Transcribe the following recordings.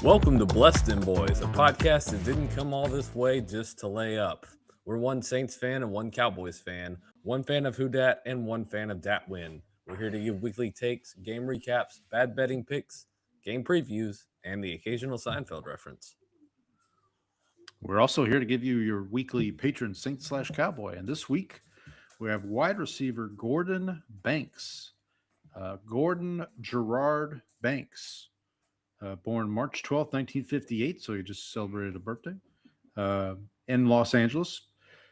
Welcome to Blessed Them Boys, a podcast that didn't come all this way just to lay up. We're one Saints fan and one Cowboys fan, one fan of Who Dat and one fan of Dat Win. We're here to give weekly takes, game recaps, bad betting picks, game previews, and the occasional Seinfeld reference. We're also here to give you your weekly patron Saint/Cowboy. And this week, we have wide receiver Gordon Banks. Gordon Gerard Banks, born March 12th, 1958, so he just celebrated a birthday, in Los Angeles.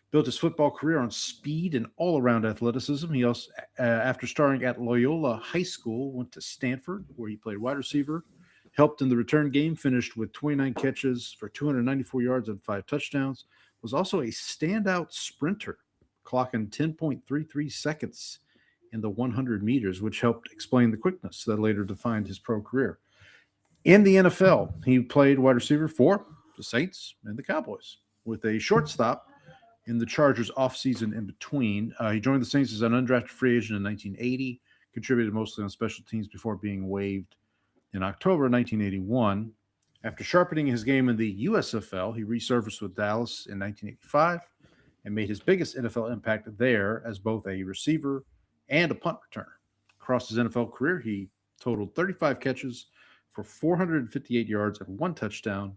Built his football career on speed and all-around athleticism. He also, after starting at Loyola High School, went to Stanford, where he played wide receiver, helped in the return game, finished with 29 catches for 294 yards and 5 touchdowns, was also a standout sprinter, clocking 10.33 seconds in the 100 meters, which helped explain the quickness that later defined his pro career. In the NFL, he played wide receiver for the Saints and the Cowboys, with a short stop in the Chargers offseason in between. He joined the Saints as an undrafted free agent in 1980, contributed mostly on special teams before being waived in October 1981. After sharpening his game in the USFL, he resurfaced with Dallas in 1985 and made his biggest NFL impact there as both a receiver and a punt returner. Across his NFL career, he totaled 35 catches for 458 yards and 1 touchdown.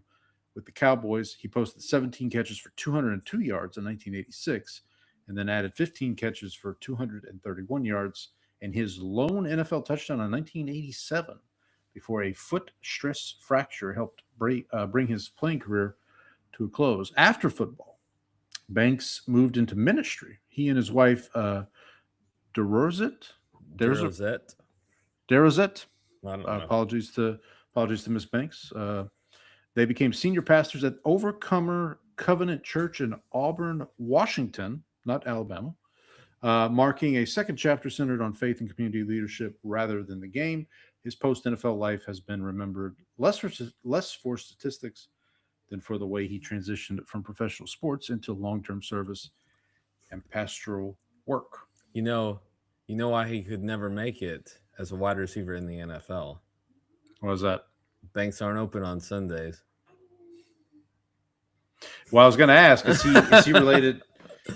With the Cowboys, he posted 17 catches for 202 yards in 1986 and then added 15 catches for 231 yards and his lone NFL touchdown in 1987 before a foot stress fracture helped bring his playing career to a close. After football, Banks moved into ministry. He and his wife, DeRozet. Apologies to Miss Banks. They became senior pastors at Overcomer Covenant Church in Auburn, Washington, not Alabama, marking a second chapter centered on faith and community leadership rather than the game. His post-NFL life has been remembered less for statistics than for the way he transitioned from professional sports into long-term service and pastoral work. You know why he could never make it as a wide receiver in the NFL? What was that? Banks aren't open on Sundays. Well, I was going to ask, is he related?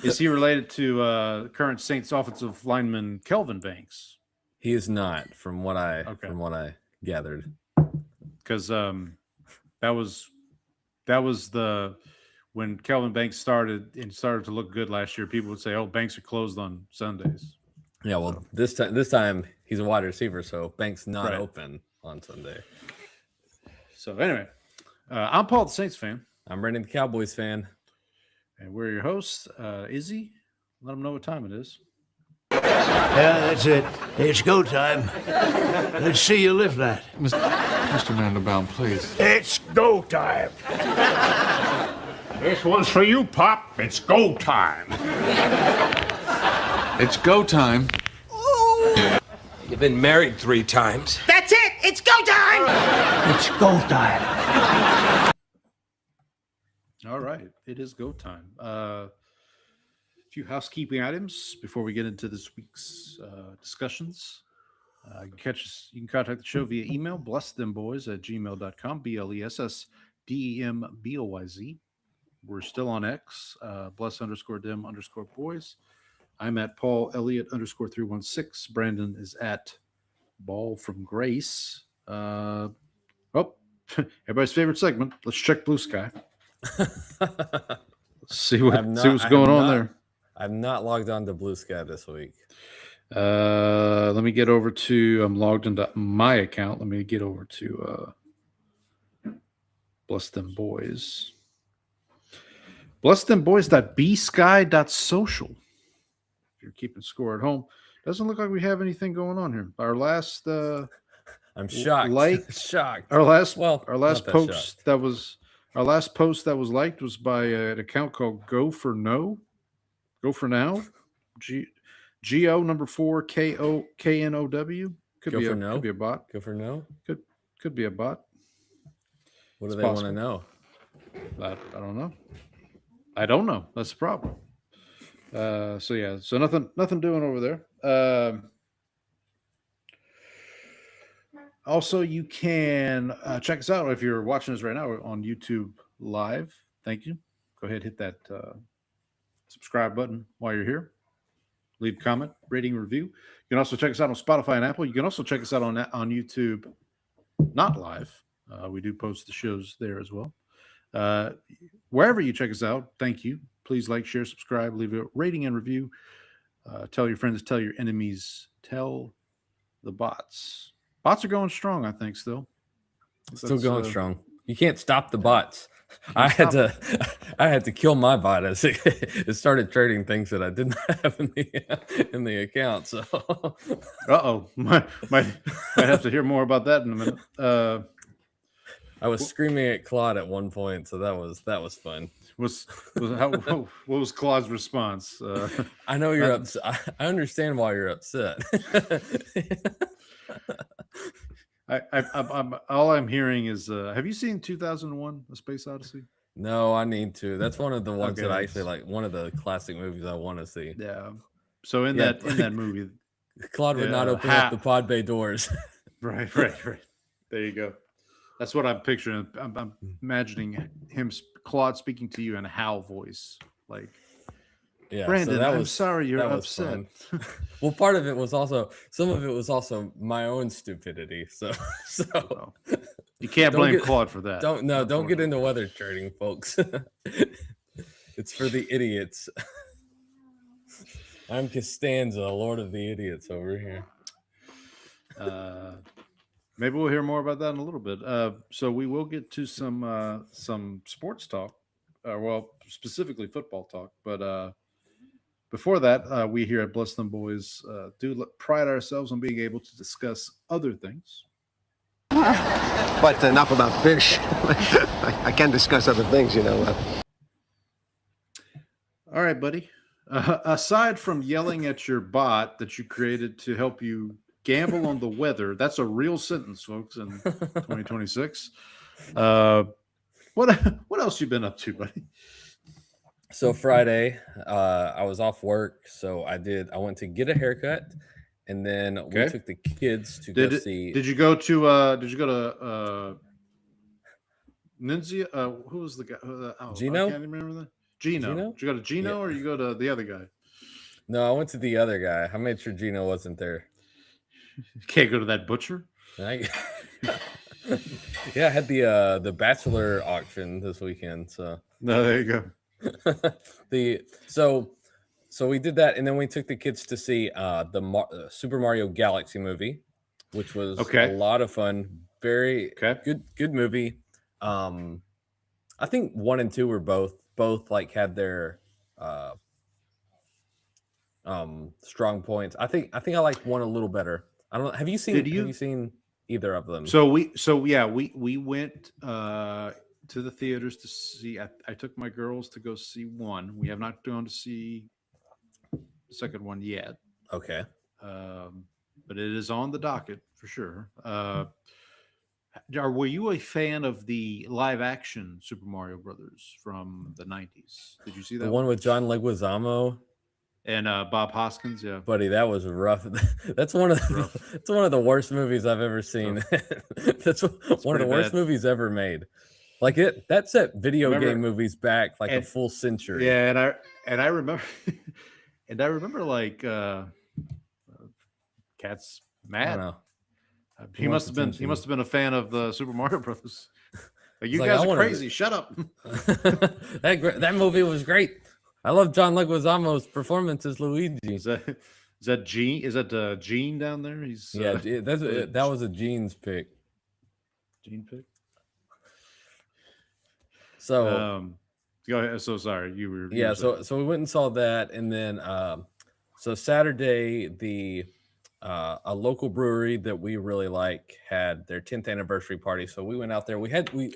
Is he related to current Saints offensive lineman Kelvin Banks? He is not, from what I gathered. Because that was when Kelvin Banks started to look good last year. People would say, "Oh, Banks are closed on Sundays." Yeah, well, this time he's a wide receiver, so Banks not open on Sunday. So anyway, I'm Paul, the Saints fan. I'm Brandon, the Cowboys fan. And we're your hosts. Izzy, let them know what time it is. Yeah, that's it. It's go time. Let's see you lift that. Mr. Mandelbaum, please. It's go time. This one's for you, Pop. It's go time. It's go time. You've been married 3 times. That's it! It's go time! It's go time. All right. It is go time. A few housekeeping items before we get into this week's discussions. You can contact the show via email, blessthemboys@gmail.com, BLESSDEMBOYZ. We're still on X, bless_them_boys. I'm at Paul Elliott _316. Brandon is at Ball from Grace. Everybody's favorite segment. Let's check Blue Sky. Let's see what's going on there. I've not logged on to Blue Sky this week. Let me get over to. I'm logged into my account. Let me get over to Bless Them Boys. BlessThemBoys.bsky.social. If you're keeping score at home, doesn't look like we have anything going on here. Our last, I'm shocked. Shocked. Our last post that was liked was by an account called Go for Now. GO number 4 KOKNOW. Could be a bot. Go for no. Could be a bot. What do they want to know? I don't know. That's the problem. So nothing doing over there. Also, you can check us out if you're watching us right now on YouTube Live. Thank you. Go ahead, hit that subscribe button while you're here. Leave a comment, rating, review. You can also check us out on Spotify and Apple. You can also check us out on YouTube, not live. We do post the shows there as well. Wherever you check us out, thank you. Please like, share, subscribe, leave a rating and review. Tell your friends, tell your enemies, tell the bots. Bots are going strong, I think, still. Still going strong. You can't stop the bots. I had to kill my bot as it started trading things that I didn't have in the account. So, might have to hear more about that in a minute. I was screaming at Claude at one point, so that was fun. What was Claude's response? I know you're upset. I understand why you're upset. All I'm hearing is, have you seen 2001: A Space Odyssey? No, I need to. That's one of the ones Okay, that I actually like. One of the classic movies I want to see. Yeah. So in that movie, Claude would not open up the pod bay doors. Right. There you go. That's what I'm picturing. I'm imagining Claude speaking to you in a Hal voice, like, Yeah, Brandon, so I'm sorry you're that was upset. Well, part of it was also my own stupidity. So Well, you can't blame Claude for that. Don't get into weather trading, folks. It's for the idiots. I'm Costanza, Lord of the Idiots over here. Maybe we'll hear more about that in a little bit. So we will get to some sports talk, specifically football talk. But before that, we here at Bless Them Boys do pride ourselves on being able to discuss other things. But enough about fish. I can discuss other things, you know. All right, buddy. Aside from yelling at your bot that you created to help you gamble on the weather, that's a real sentence, folks, in 2026. What else you been up to, buddy? So Friday, I was off work, so I went to get a haircut, and then we took the kids to go see. Did you go to Ninja? Who was the guy? Gino? I can't remember that. Gino. Did you go to Gino or you go to the other guy? No, I went to the other guy. I made sure Gino wasn't there. You can't go to that butcher. Yeah, I had the Bachelor auction this weekend. So no, there you go. So we did that, and then we took the kids to see the Super Mario Galaxy movie, which was a lot of fun. Very good movie. I think 1 and 2 were both like had their strong points. I think I like 1 a little better. I don't know. Have you seen either of them? So we went to the theaters to see. I took my girls to go see 1. We have not gone to see the second one yet. Okay. But it is on the docket for sure. Were you a fan of the live action Super Mario Brothers from the 90s? Did you see that? The one with John Leguizamo and Bob Hoskins? Yeah, buddy, that was rough. That's one of the worst movies I've ever seen. That's one of the worst movies ever made. Like that set video game movies back like a full century. Yeah, and I remember and I remember like Cat's mad. I don't know. He must have been a fan of the Super Mario Brothers. Like, you guys are crazy. Shut up. That movie was great. I love John Leguizamo's performance as Luigi. Is that Gene? Is that Gene down there? He's that was a Gene's pick. Gene pick. So go ahead. So sorry, you were. Yeah. So we went and saw that, and then so Saturday a local brewery that we really like had their 10th anniversary party. So we went out there. We didn't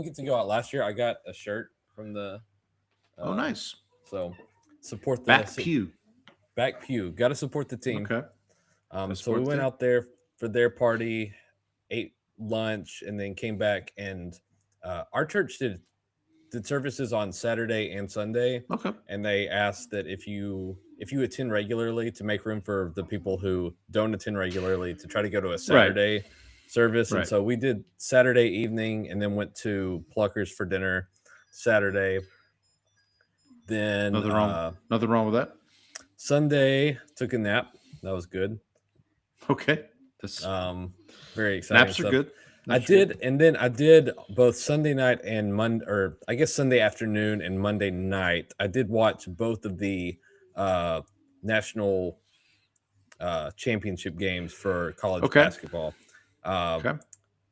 get to go out last year. I got a shirt from the. Oh, nice. So support the back pew. Got to support the team. Okay. So we went out there for their party, ate lunch, and then came back. And our church did services on Saturday and Sunday. Okay. And they asked that if you attend regularly, to make room for the people who don't attend regularly, to try to go to a Saturday service. And Right. so we did Saturday evening and then went to Pluckers for dinner Saturday. Then Nothing wrong with that. Sunday took a nap. That was good. Okay. This Very exciting. naps are stuff. good. I did, and then I did both Sunday night and Monday, or I guess Sunday afternoon and Monday night. I did watch both of the national championship games for college basketball. Okay.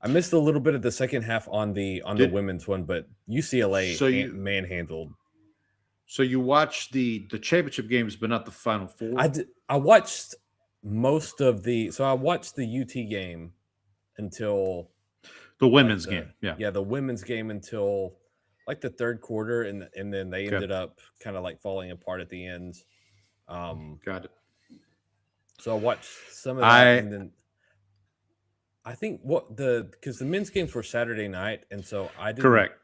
I missed a little bit of the second half on the women's one, but UCLA manhandled. So you watched the championship games, but not the Final Four. I watched most of I watched the UT game until the women's game. Yeah, the women's game until like the third quarter, and then they ended up kind of like falling apart at the end. Got it. So I watched some of that, and then I think because the men's games were Saturday night, and so I didn't. Correct.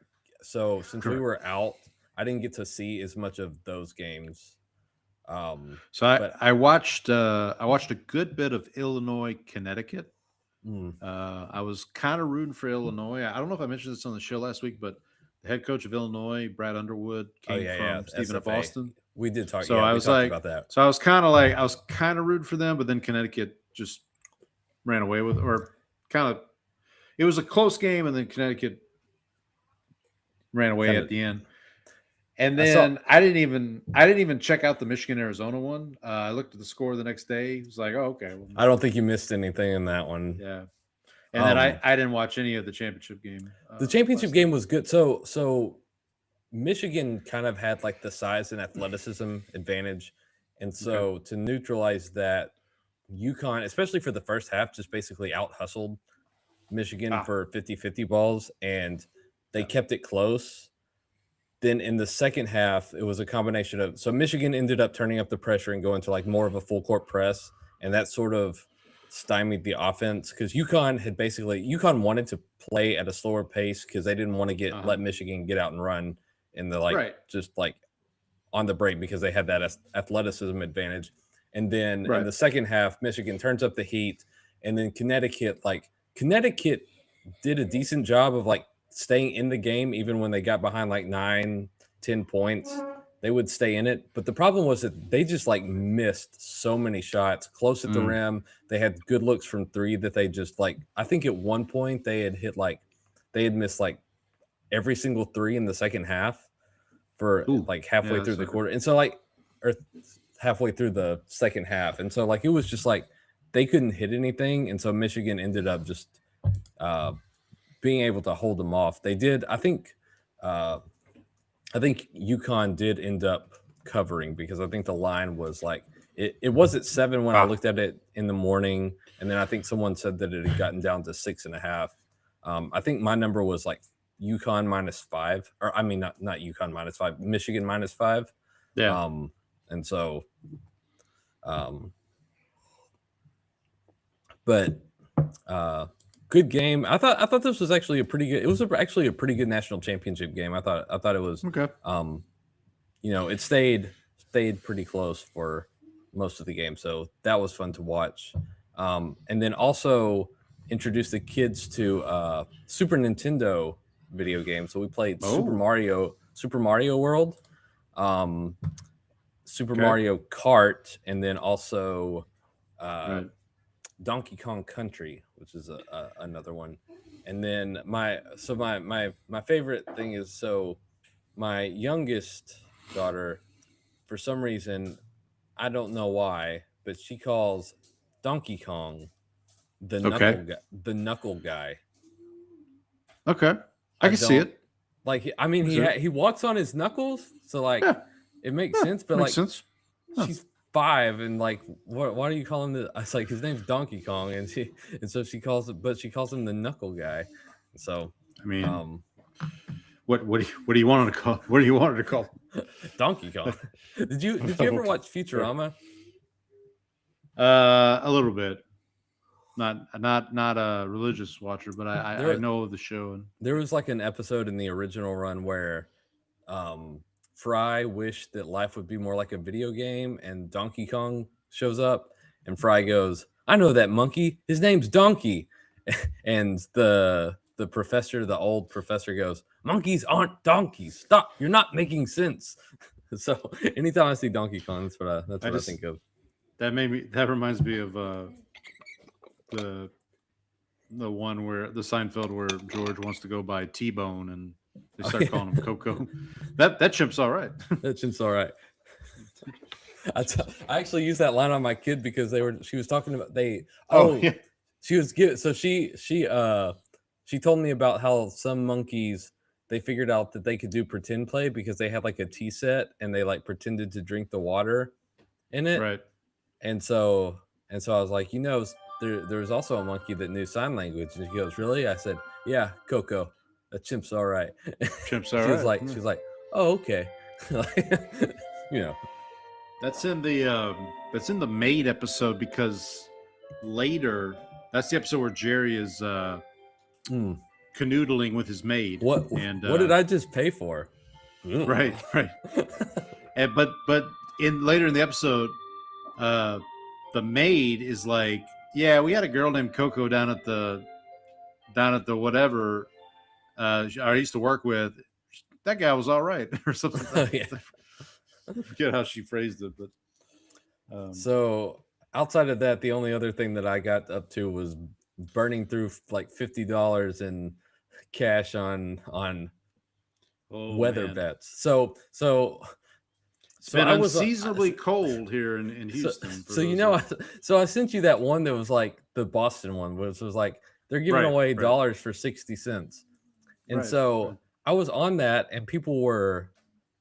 So since we were out, I didn't get to see as much of those games. I watched a good bit of Illinois, Connecticut. I was kind of rooting for Illinois. I don't know if I mentioned this on the show last week, but the head coach of Illinois, Brad Underwood, came from Stephen F. Austin. We did talk. So I was like, about that. So I was kind of rooting for them, but then Connecticut just ran away with, or kind of, it was a close game, and then Connecticut ran away at the end. And then I didn't even check out the Michigan-Arizona one. I looked at the score the next day. It was like, oh, okay. Well, I don't think you missed anything in that one. Yeah. And then I didn't watch any of the championship game. The championship game was good. So Michigan kind of had like the size and athleticism advantage. And so to neutralize that, UConn, especially for the first half, just basically out-hustled Michigan for 50-50 balls, and they kept it close. Then in the second half, it was a combination of, so Michigan ended up turning up the pressure and going to like more of a full court press, and that sort of stymied the offense because UConn wanted to play at a slower pace because they didn't want to let Michigan get out and run in the just like on the break because they had that athleticism advantage. And then in the second half, Michigan turns up the heat, and then Connecticut did a decent job of like staying in the game even when they got behind like 9-10 points. They would stay in it, but the problem was that they just like missed so many shots close at the rim. They had good looks from three that they just like, I think at one point they had missed like every single three in the second half for like halfway through the quarter, and so like or halfway through the second half, and so like it was just like they couldn't hit anything, and so Michigan ended up just being able to hold them off. They did. I think UConn did end up covering because I think the line was like it was at 7 when I looked at it in the morning, and then I think someone said that it had gotten down to 6.5. I think my number was like UConn -5, or I mean not UConn -5, Michigan -5. Yeah. And so, but good game. I thought this was actually a pretty good. It was actually a pretty good national championship game. I thought it was. Okay. It stayed pretty close for most of the game, so that was fun to watch. And then also introduced the kids to Super Nintendo video games. So we played Super Mario World, Super Mario Kart, and then also Donkey Kong Country, which is another one. And then my favorite thing is, so my youngest daughter, for some reason, I don't know why, but she calls Donkey Kong the knuckle guy. Okay. I can see it. Like, I mean, he walks on his knuckles, so like it makes sense, but makes like sense. She's 5, and like, why do you call him the? It's like his name's Donkey Kong, and so she calls him the knuckle guy. So I mean, what do you want to call? What do you want her to call? Donkey Kong. Did you ever watch Futurama? A little bit. Not a religious watcher, but I know of the show. There was like an episode in the original run where Fry wished that life would be more like a video game, and Donkey Kong shows up, and Fry goes, "I know that monkey. His name's Donkey." and the professor, the old professor, goes, "Monkeys aren't donkeys. Stop! You're not making sense." So anytime I see Donkey Kong, that's what I think of. That reminds me of the one where the Seinfeld where George wants to go buy T-Bone and they start calling him Coco. That chimp's all right. That chimp's all right. I actually used that line on my kid because she was talking about she was giving, so she told me about how some monkeys, they figured out that they could do pretend play because they had like a tea set and they like pretended to drink the water in it. Right. And so I was like, there was also a monkey that knew sign language. And she goes, "Really?" I said, "Yeah, Coco. A chimp's all right." Chimp's all right. She was like, "Oh, okay." That's in the Maid episode because later that's the episode where Jerry is canoodling with his maid. What did I just pay for? Right. And but later in the episode, the maid is like, "Yeah, we had a girl named Coco down at the whatever I used to work with. That guy was all right," or something. I forget how she phrased it, but so outside of that, the only other thing that I got up to was burning through like $50 in cash on weather bets. So it's been unseasonably cold here in Houston. So I sent you that one that was like the Boston one, which was like they're giving away dollars for 60 cents. And I was on that and people were,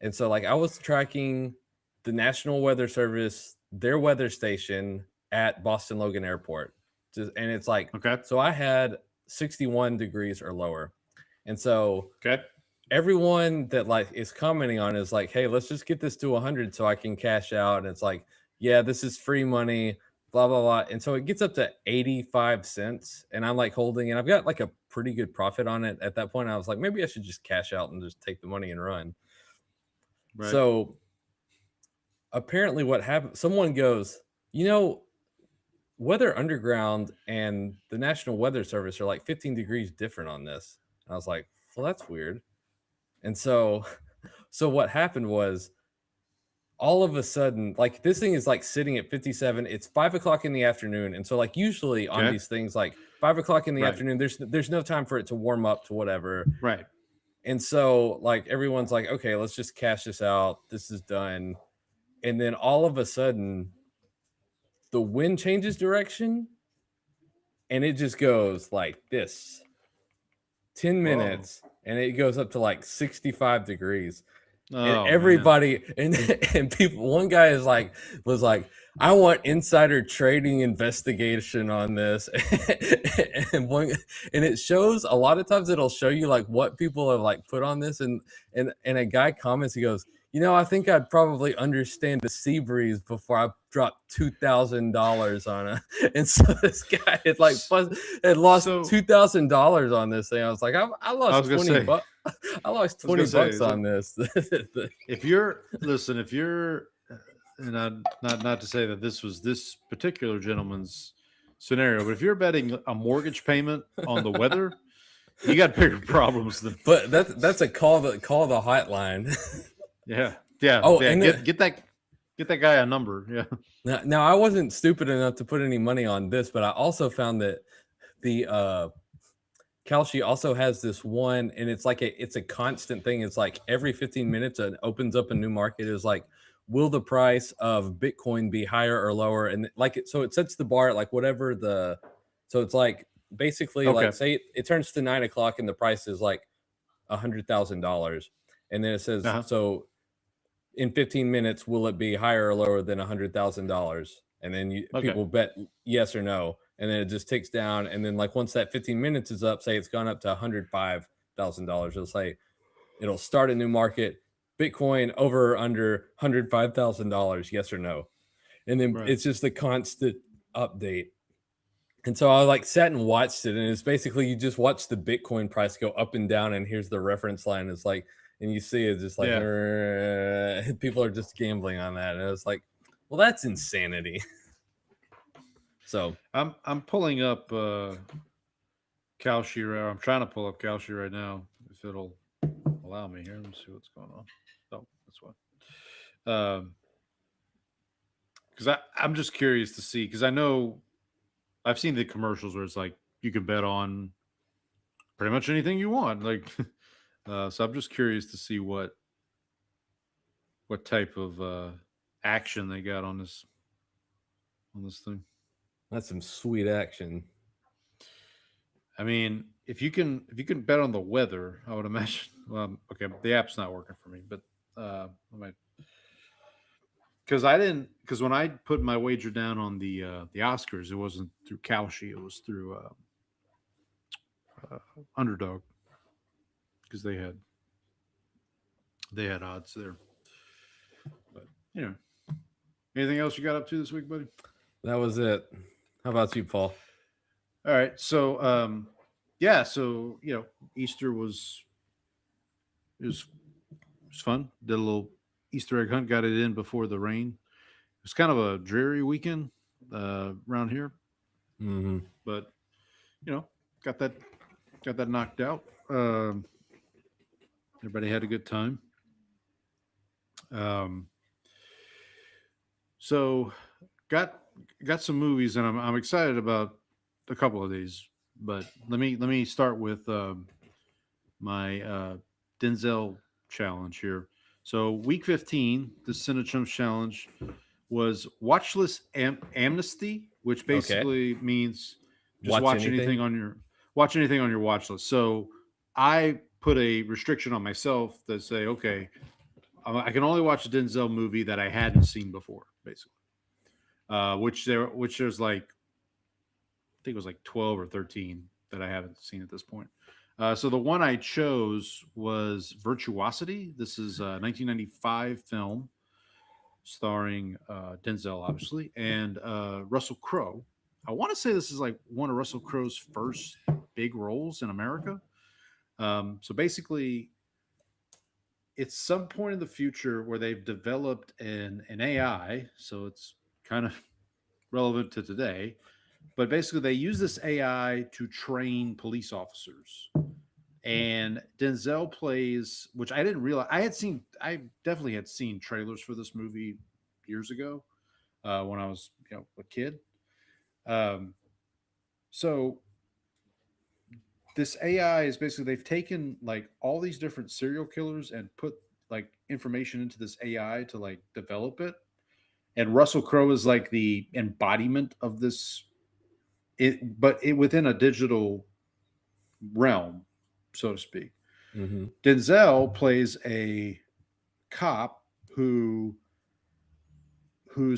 and so like I was tracking the National Weather Service, their weather station at Boston Logan Airport. And it's like, so I had 61 degrees or lower. And so everyone that like is commenting on is like, "Hey, let's just get this to 100 so I can cash out." And it's like, "Yeah, this is free money, blah, blah, blah." And so it gets up to 85 cents and I'm like holding, and I've got like a pretty good profit on it at that point. I was like, maybe I should just cash out and just take the money and run. Right. So apparently what happened, someone goes, Weather Underground and the National Weather Service are like 15 degrees different on this. And I was like, well, that's weird. And so what happened was all of a sudden, like this thing is like sitting at 57. It's 5 o'clock in the afternoon. And so like usually on these things, like 5 o'clock in the afternoon, there's no time for it to warm up to whatever. Right. And so like everyone's like, okay, let's just cash this out. This is done. And then all of a sudden the wind changes direction and it just goes like this 10 minutes and it goes up to like 65 degrees. And everybody and people, one guy was like, "I want insider trading investigation on this." and it shows a lot of times it'll show you like what people have like put on this, and a guy comments, he goes, "I think I'd probably understand the sea breeze before I dropped $2,000 on it." And so this guy had lost $2,000 on this thing. I was like, I lost $20. I lost $20 on this. If you're, and not to say that this was this particular gentleman's scenario, but if you're betting a mortgage payment on the weather, you got bigger problems than. But that's a call the hotline. Yeah. Oh, yeah. Get that guy a number. Yeah. Now I wasn't stupid enough to put any money on this, but I also found that the Kalshi also has this one, and it's like it's a constant thing. It's like every 15 minutes it opens up a new market. It's like, will the price of Bitcoin be higher or lower? And so it sets the bar at like whatever so it's like basically like say it turns to 9 o'clock and the price is like $100,000, and then it says so in 15 minutes will it be higher or lower than $100,000? And then people bet yes or no. And then it just ticks down. And then like once that 15 minutes is up, say it's gone up to $105,000. It'll say it'll start a new market. Bitcoin over or under $105,000, yes or no. And then it's just a constant update. And so I like sat and watched it. And it's basically you just watch the Bitcoin price go up and down. And here's the reference line. It's like, and you see it just like people are just gambling on that. And it's like, well, that's insanity. So I'm pulling up Kalshi. I'm trying to pull up Kalshi right now. If it'll allow me here. Let me see what's going on. Oh, that's why. Because I'm just curious to see, because I know I've seen the commercials where it's like you can bet on pretty much anything you want. Like, so I'm just curious to see what type of action they got on this thing. That's some sweet action. I mean, if you can bet on the weather, I would imagine. Okay, the app's not working for me, but I might. Because when I put my wager down on the Oscars, it wasn't through Kalshi, it was through Underdog, because they had odds there. But anything else you got up to this week, buddy? That was it. How about you, Paul? All right, so Easter was fun. Did a little Easter egg hunt, got it in before the rain. It was kind of a dreary weekend around here, but got that knocked out. Everybody had a good time. So got some movies, and I'm excited about a couple of these. But let me start with my Denzel challenge here. So week 15, the Cinechums challenge was watchlist amnesty, which basically means just watch anything on your watch list. So I put a restriction on myself that say, okay, I can only watch a Denzel movie that I hadn't seen before, basically. Which there's like, I think it was like 12 or 13 that I haven't seen at this point. So the one I chose was Virtuosity. This is a 1995 film starring Denzel, obviously, and Russell Crowe. I want to say this is like one of Russell Crowe's first big roles in America. So basically, it's some point in the future where they've developed an AI. So it's kind of relevant to today. But basically, they use this AI to train police officers. And Denzel plays, which I didn't realize. I definitely had seen trailers for this movie years ago when I was a kid. So this AI is basically, they've taken like all these different serial killers and put like information into this AI to like develop it. And Russell Crowe is like the embodiment of this. But within a digital realm, so to speak. Mm-hmm. Denzel plays a cop whose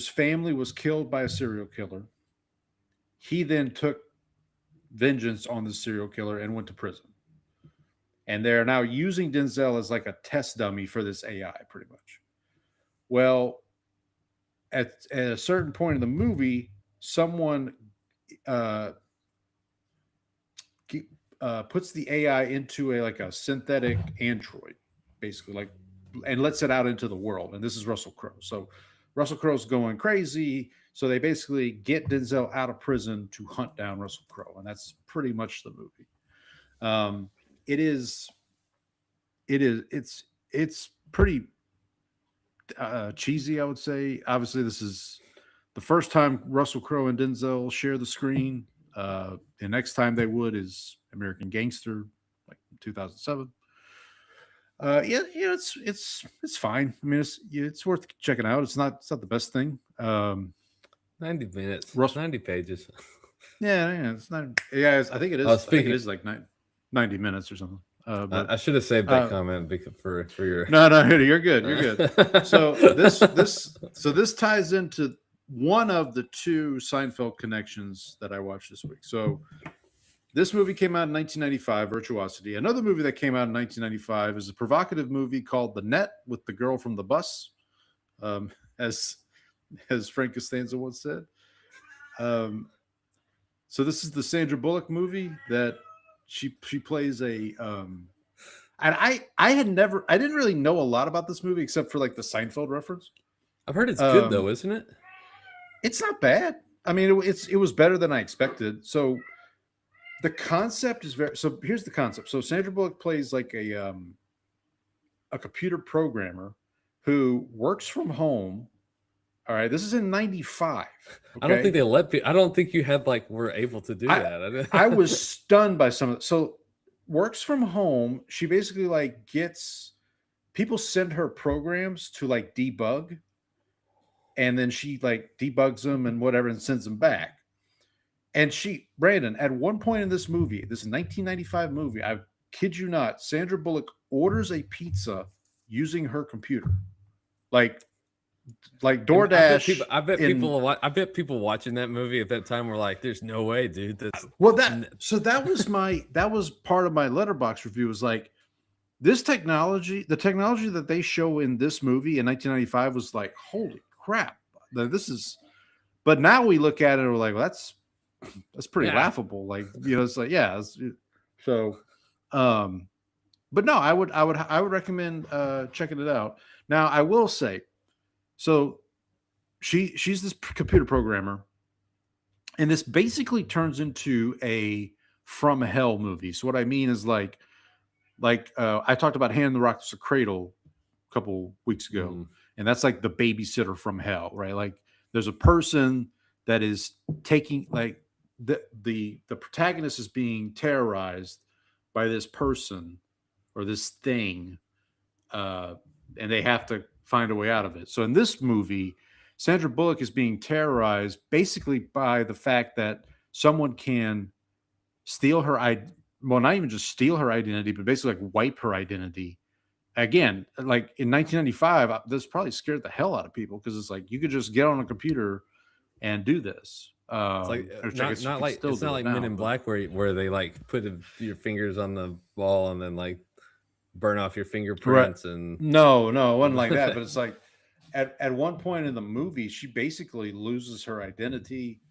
family was killed by a serial killer. He then took vengeance on the serial killer and went to prison. And they're now using Denzel as like a test dummy for this AI, pretty much. Well, at a certain point in the movie, someone puts the AI into a synthetic android, basically, and lets it out into the world. And this is Russell Crowe. So Russell Crowe's going crazy. So they basically get Denzel out of prison to hunt down Russell Crowe, and that's pretty much the movie. It's pretty cheesy, I would say. Obviously, this is the first time Russell Crowe and Denzel share the screen. The next time they would is American Gangster, like 2007. It's fine. I mean, it's worth checking out. It's not the best thing. 90 minutes, 90 pages. Yeah, it's not. Yeah, I think it is. I think it is like 90 minutes or something. I should have saved that comment for your. No, you're good. You're good. So this ties into one of the two Seinfeld connections that I watched this week. So this movie came out in 1995, Virtuosity. Another movie that came out in 1995 is a provocative movie called The Net with the Girl from the Bus, as Frank Costanza once said. So this is the Sandra Bullock movie that she plays a and I didn't really know a lot about this movie except for like the Seinfeld reference. I've heard it's good though, isn't it? It's not bad. I mean, it was better than I expected. So the concept is very. So here's the concept. So Sandra Bullock plays like a computer programmer who works from home. All right, this is in '95. I don't think they let people. I don't think you had were able to do that. I was stunned by some of it. So works from home. She basically gets people send her programs to debug, and then she debugs them and whatever and sends them back. And Brandon, at one point in this movie, this 1995 movie, I kid you not, Sandra Bullock orders a pizza using her computer, like DoorDash. I bet people watching that movie at that time were like, "There's no way, dude." That was part of my Letterboxd review. Was like, this technology, the technology that they show in this movie in 1995 was like, holy crap, this is. But now we look at it and we're like, well, that's pretty laughable. It's like, yeah. So, but no, I would recommend checking it out. Now, I will say, so she's this computer programmer, and this basically turns into a From Hell movie. So what I mean is I talked about Hand in the Rock to Cradle a couple weeks ago, and that's like the babysitter from hell, right? There's a person that is taking the protagonist is being terrorized by this person or this thing, and they have to find a way out of it. So in this movie, Sandra Bullock is being terrorized basically by the fact that someone can steal her well, not even just steal her identity, but basically wipe her identity. Again, in 1995, this probably scared the hell out of people because it's you could just get on a computer and do this. It's not like Men in Black where they put your fingers on the wall and then burn off your fingerprints. Right. And no, it wasn't like that. But it's at one point in the movie, she basically loses her identity.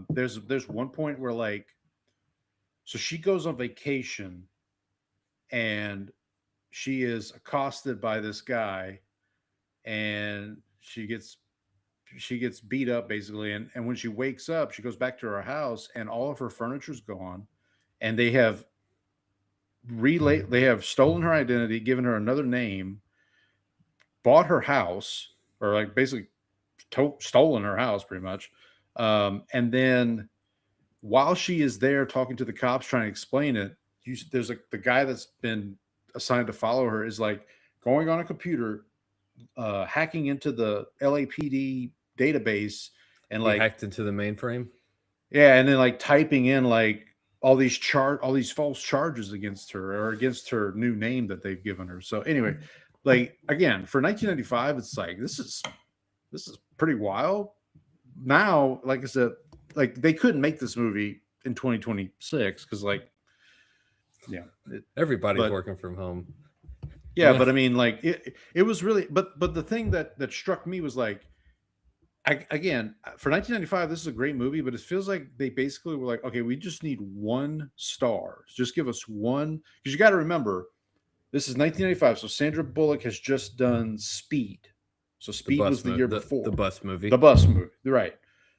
There's one point where so she goes on vacation and she is accosted by this guy, and she gets beat up basically. And when she wakes up, she goes back to her house and all of her furniture's gone, and they have stolen her identity, given her another name, bought her house, or basically stolen her house pretty much. And then while she is there talking to the cops, trying to explain it, there's the guy that's been assigned to follow her is going on a computer, hacking into the LAPD database, and hacked into the mainframe. Yeah, and then typing in all these false charges against her, or against her new name that they've given her. So anyway, again, for 1995, it's this is pretty wild. Now, like I said, they couldn't make this movie in 2026 because everybody's working from home. Yeah, but I mean, it was really, but the thing that struck me was again, for 1995, this is a great movie, but it feels like they basically were okay, we just need one star. Just give us one, because you got to remember, this is 1995, so Sandra Bullock has just done Speed. So Speed was the year before. The bus movie. The bus movie, right?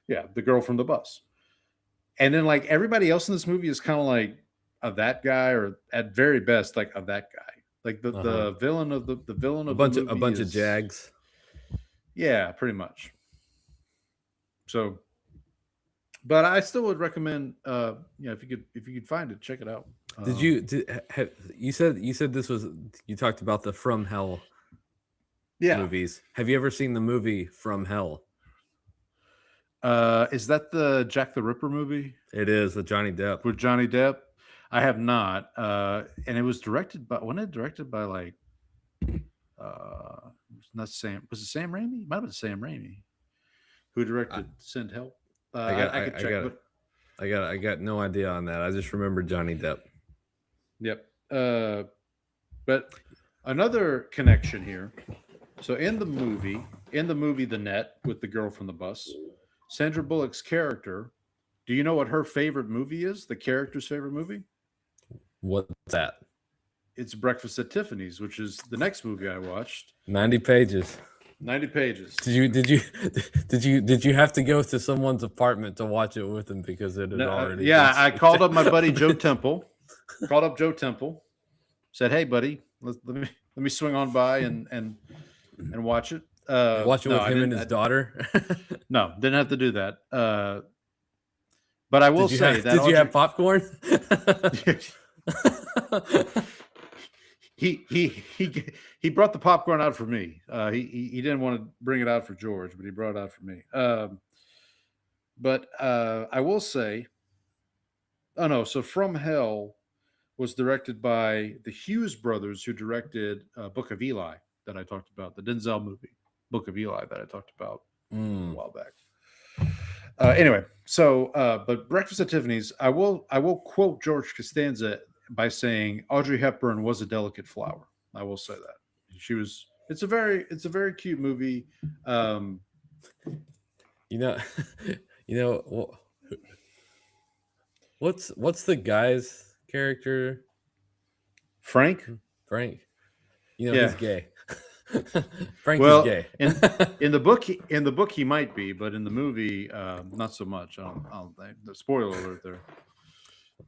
Yeah, the girl from the bus. And then everybody else in this movie is kind of of that guy, or at very best of that guy. The villain of the villain of a bunch of Jags. Yeah, pretty much. So, but I still would recommend, if you could find it, check it out. You said this was, you talked about the From Hell movies. Have you ever seen the movie From Hell? Is that the Jack the Ripper movie? It is, with Johnny Depp. With Johnny Depp? I have not. And it was directed by, wasn't it directed by not Sam, was it Sam Raimi? It might have been Sam Raimi who directed Send Help. I could check, but I got no idea on that. I just remember Johnny Depp. Yep. But another connection here. So in the movie The Net, with the girl from the bus, Sandra Bullock's character, do you know what her favorite movie is? The character's favorite movie? What's that? It's Breakfast at Tiffany's, which is the next movie I watched. 90 pages. 90 pages. Did you have to go to someone's apartment to watch it with them because it had already? Yeah, been I called up my buddy Joe Temple. Called up Joe Temple. Said, "Hey, buddy, let me swing on by and watch it." watch it no, with I him and didn't- his daughter. No, didn't have to do that. But I will say that did you have popcorn? he brought the popcorn out for me. He didn't want to bring it out for George, but he brought it out for me. But I will say, oh no, so From Hell was directed by the Hughes brothers, who directed Book of Eli that I talked about, the Denzel movie, Book of Eli that I talked about a while back. Anyway, so but Breakfast at Tiffany's, I will quote George Costanza by saying Audrey Hepburn was a delicate flower. I will say that she was. It's a very cute movie. What's the guy's character? Frank. He's gay. Frank Well, is gay. in the book he might be, but in the movie not so much. I don't think. The spoiler alert there.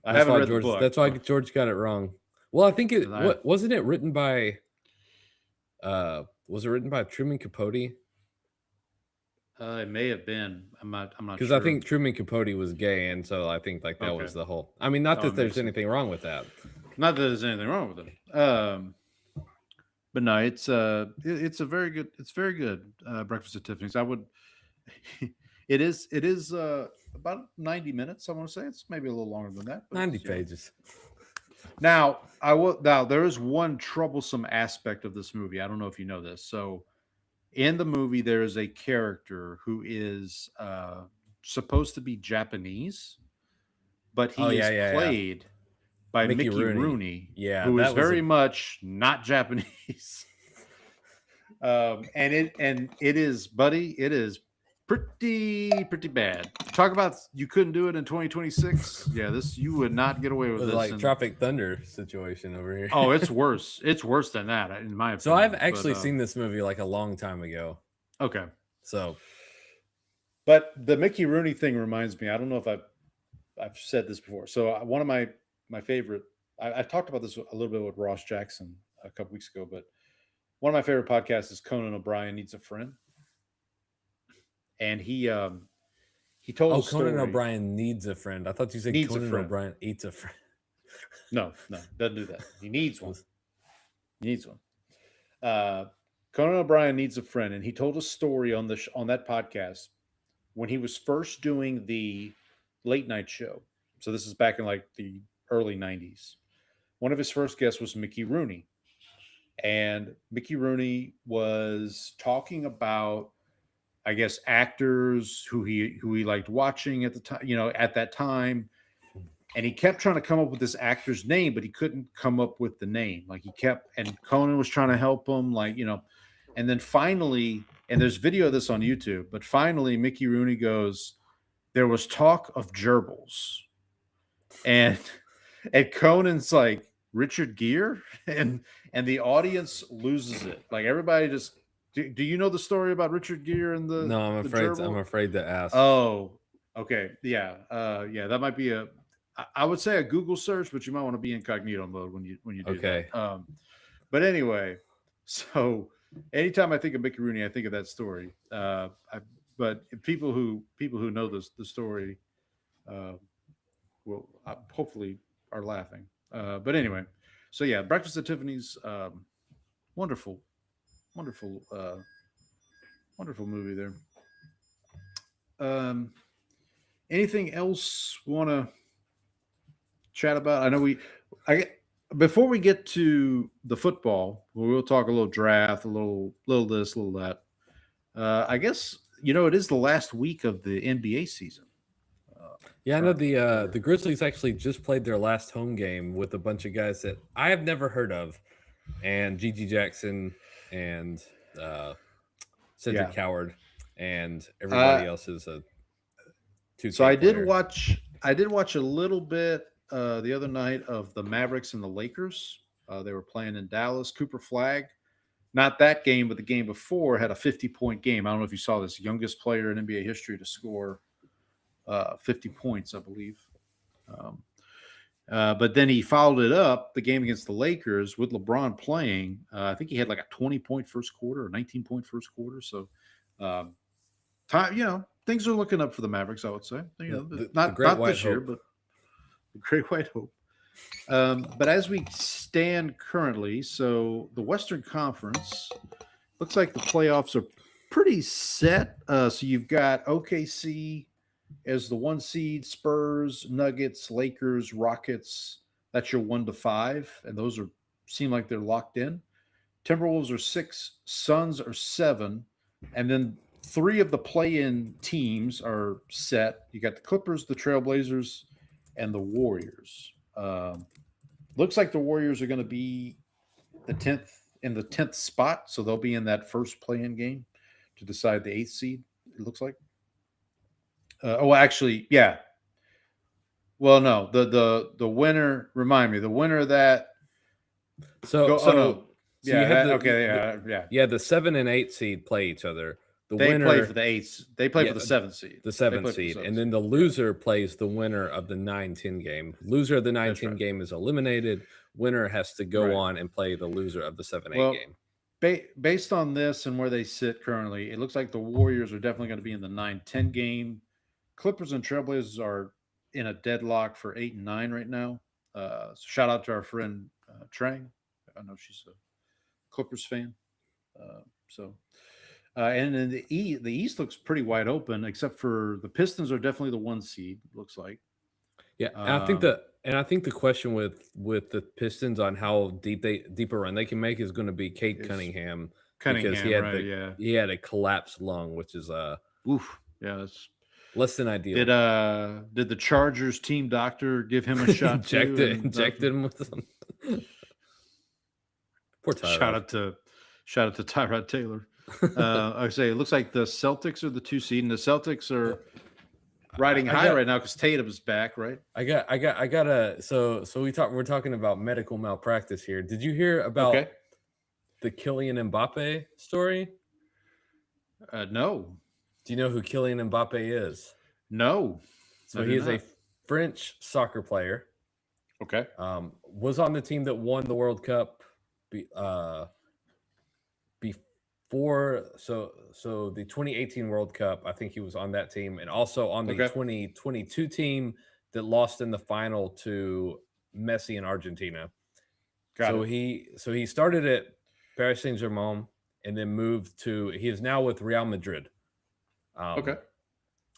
I haven't read the book. That's why George got it wrong. Well, I think wasn't it written by was it written by Truman Capote? It may have been. I'm not Because sure. I think Truman Capote was gay, and so I think that Okay. was the whole. I mean, not That that would there's make sense. anything wrong with that. Not that there's anything wrong with it. But no, it's very good. Breakfast at Tiffany's. I would. It is about 90 minutes. I want to say it's maybe a little longer than that. But 90 it's, you know. pages. Now there is one troublesome aspect of this movie. I don't know if you know this. So in the movie, there is a character who is supposed to be Japanese, but he is played by Mickey Rooney, Yeah, who that is was very a- much not Japanese. And it is, buddy, it is pretty bad. Talk about you couldn't do it in 2026. Yeah, you would not get away It with was this. like in- Tropic Thunder situation over here. Oh, it's worse. It's worse than that, in my opinion. So I've actually But, seen this movie like a long time ago. Okay. So But the Mickey Rooney thing reminds me. I don't know if I've said this before. So one of my favorite. I talked about this a little bit with Ross Jackson a couple weeks ago, but one of my favorite podcasts is Conan O'Brien Needs a Friend, and he told a story. Conan O'Brien needs a friend. I thought you said Needs a Conan friend. O'Brien eats a friend. No, doesn't do that. He needs one. He needs one. Conan O'Brien Needs a Friend, and he told a story on that podcast when he was first doing the late night show. So this is back in like the early 90s. One of his first guests was Mickey Rooney. And Mickey Rooney was talking about, I guess, actors who he liked watching at the time, at that time. And he kept trying to come up with this actor's name, but he couldn't come up with the name. Like and Conan was trying to help him, and then finally, and there's video of this on YouTube, but finally Mickey Rooney goes, there was talk of gerbils. And Conan's like, Richard Gere? And the audience loses it. Like everybody just, do you know the story about Richard Gere and the No, I'm the afraid. gerbil? I'm afraid to ask. Oh, okay. Yeah. That might be I would say a Google search, but you might want to be incognito mode when you do Okay. that. But anyway, so anytime I think of Mickey Rooney, I think of that story. But people who know the story will hopefully are laughing. But anyway, so yeah, Breakfast at Tiffany's, wonderful movie there. Anything else want to chat about? I know before we get to the football, we'll talk a little draft, a little this, a little that. I guess it is the last week of the NBA season. Yeah, I know the Grizzlies actually just played their last home game with a bunch of guys that I have never heard of, and Gigi Jackson and Cedric Howard and everybody else is a 2K So I did player. watch a little bit the other night of the Mavericks and the Lakers. They were playing in Dallas. Cooper Flagg not that game, but the game before had a 50-point game. I don't know if you saw this, youngest player in NBA history to score 50 points, I believe. But then he followed it up the game against the Lakers with LeBron playing. I think he had like a 20-point first quarter or 19-point first quarter. So, things are looking up for the Mavericks, I would say. Not this year, but the Great White Hope. But as we stand currently, so the Western Conference looks like the playoffs are pretty set. So you've got OKC as the 1 seed, Spurs, Nuggets, Lakers, Rockets. That's your 1 to 5, and those seem like they're locked in. Timberwolves are 6, Suns are 7, and then 3 of the play-in teams are set. You got the Clippers, the Trailblazers, and the Warriors. Looks like the Warriors are going to be the 10th spot, so they'll be in that first play-in game to decide the 8th seed. It looks like. Actually, yeah. Well, no, the winner. Remind me, the winner of that. So yeah, you have yeah. The 7 and 8 seed play each other. They play for the 8th. They play for the 7th seed. The 7th seed, and then the loser plays the winner of the 9-10 game. Loser of the 9-10 game is eliminated. Winner has to go on and play the loser of the 7-8 game. Based on this and where they sit currently, it looks like the Warriors are definitely going to be in the 9-10 game. Clippers and Trailblazers are in a deadlock for 8 and 9 right now. So shout out to our friend Trang. I know she's a Clippers fan. And then the East looks pretty wide open, except for the Pistons are definitely the 1 seed. Looks like. Yeah, I think the question with the Pistons on how deeper run they can make is going to be Cade Cunningham because he had a collapsed lung, which is that's less than ideal. Did the Chargers team doctor give him a shot? Injected him with some. Poor Tyrod. Shout out to Tyrod Taylor. I say it looks like the Celtics are the 2 seed, and the Celtics are riding high right now because Tatum's back, right? We're talking about medical malpractice here. Did you hear about the Kylian Mbappe story? No. Do you know who Kylian Mbappe is? No. So he is a French soccer player. Okay. Was on the team that won the World Cup before. So the 2018 World Cup, I think he was on that team, and also on the 2022 team that lost in the final to Messi in Argentina. He started at Paris Saint-Germain and then he is now with Real Madrid.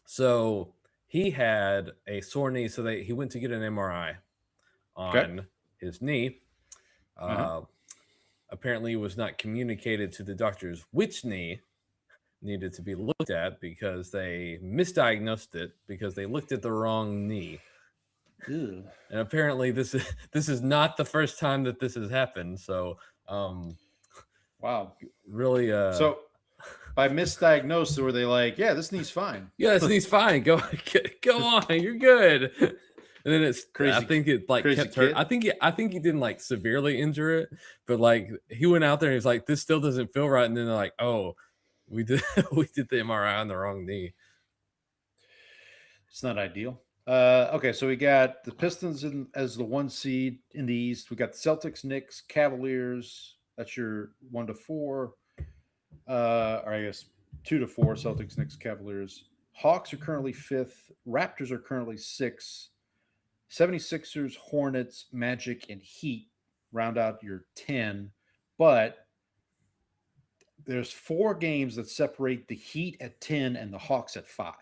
So he had a sore knee, so he went to get an MRI on his knee. Apparently it was not communicated to the doctors which knee needed to be looked at because they misdiagnosed it because they looked at the wrong knee. Ew. And apparently this is not the first time that this has happened. So wow. Really so by misdiagnosed, were they like, yeah, this knee's fine. Yeah, this knee's fine. Go on, you're good. And then it's crazy. I think it kept hurt. I think he didn't severely injure it, but he went out there and he's like, this still doesn't feel right. And then they're like, oh, we did the MRI on the wrong knee. It's not ideal. Okay, so we got the Pistons as the 1 seed in the East. We got the Celtics, Knicks, Cavaliers. That's your 1 to 4. Or I guess 2 to 4. Celtics, Knicks, Cavaliers. Hawks are currently 5th. Raptors are currently 6th. 76ers, Hornets, Magic, and Heat round out your 10. But there's 4 games that separate the Heat at 10 and the Hawks at 5.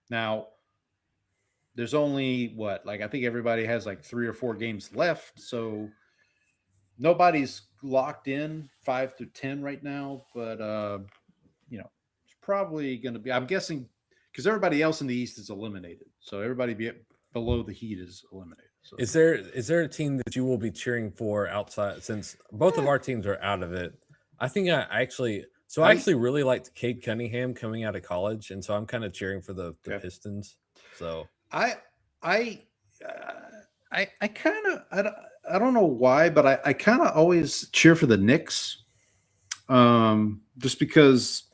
Now, there's only I think everybody has 3 or 4 games left. So nobody's locked in 5 through 10 right now. But, it's probably going to be, I'm guessing, because everybody else in the East is eliminated. So everybody below the Heat is eliminated. So. Is there a team that you will be cheering for outside, since both of our teams are out of it? I think I actually really liked Cade Cunningham coming out of college, and so I'm kind of cheering for the Pistons. So I kind of I don't know why, but I kind of always cheer for the Knicks. Just because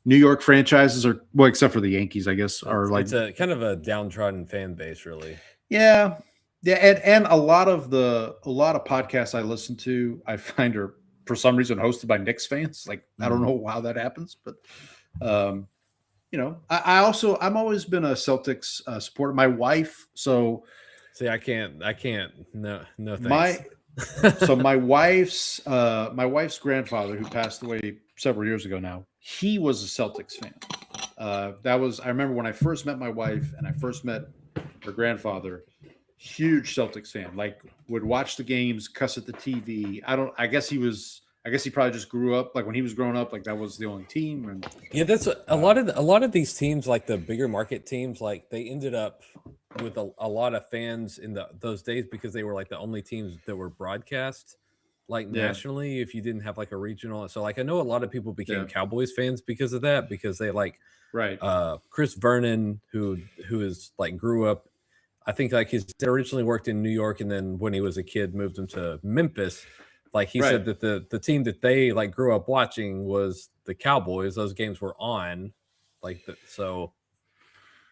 New York franchises are, well, except for the Yankees, I guess, are like It's a kind of a downtrodden fan base, really. yeah, and a lot of podcasts I listen to, I find are for some reason hosted by Knicks fans. Like I don't know how that happens, but I'm always been a Celtics supporter. My wife, so See, I can't. No, thanks. my wife's grandfather, who passed away several years ago now, he was a Celtics fan. I remember when I first met my wife and I first met her grandfather, huge Celtics fan, like would watch the games, cuss at the TV. I guess he probably just grew up, like when he was growing up, like that was the only team. And yeah, that's a lot of these teams, like the bigger market teams, like they ended up with a lot of fans in those days because they were like the only teams that were broadcast nationally. If you didn't have like a regional, so like I know a lot of people became Cowboys fans because of that, because they like Chris Vernon, who is like grew up. I think like his dad originally worked in New York, and then when he was a kid, moved him to Memphis. Like he said that the team that they like grew up watching was the Cowboys. Those games were on,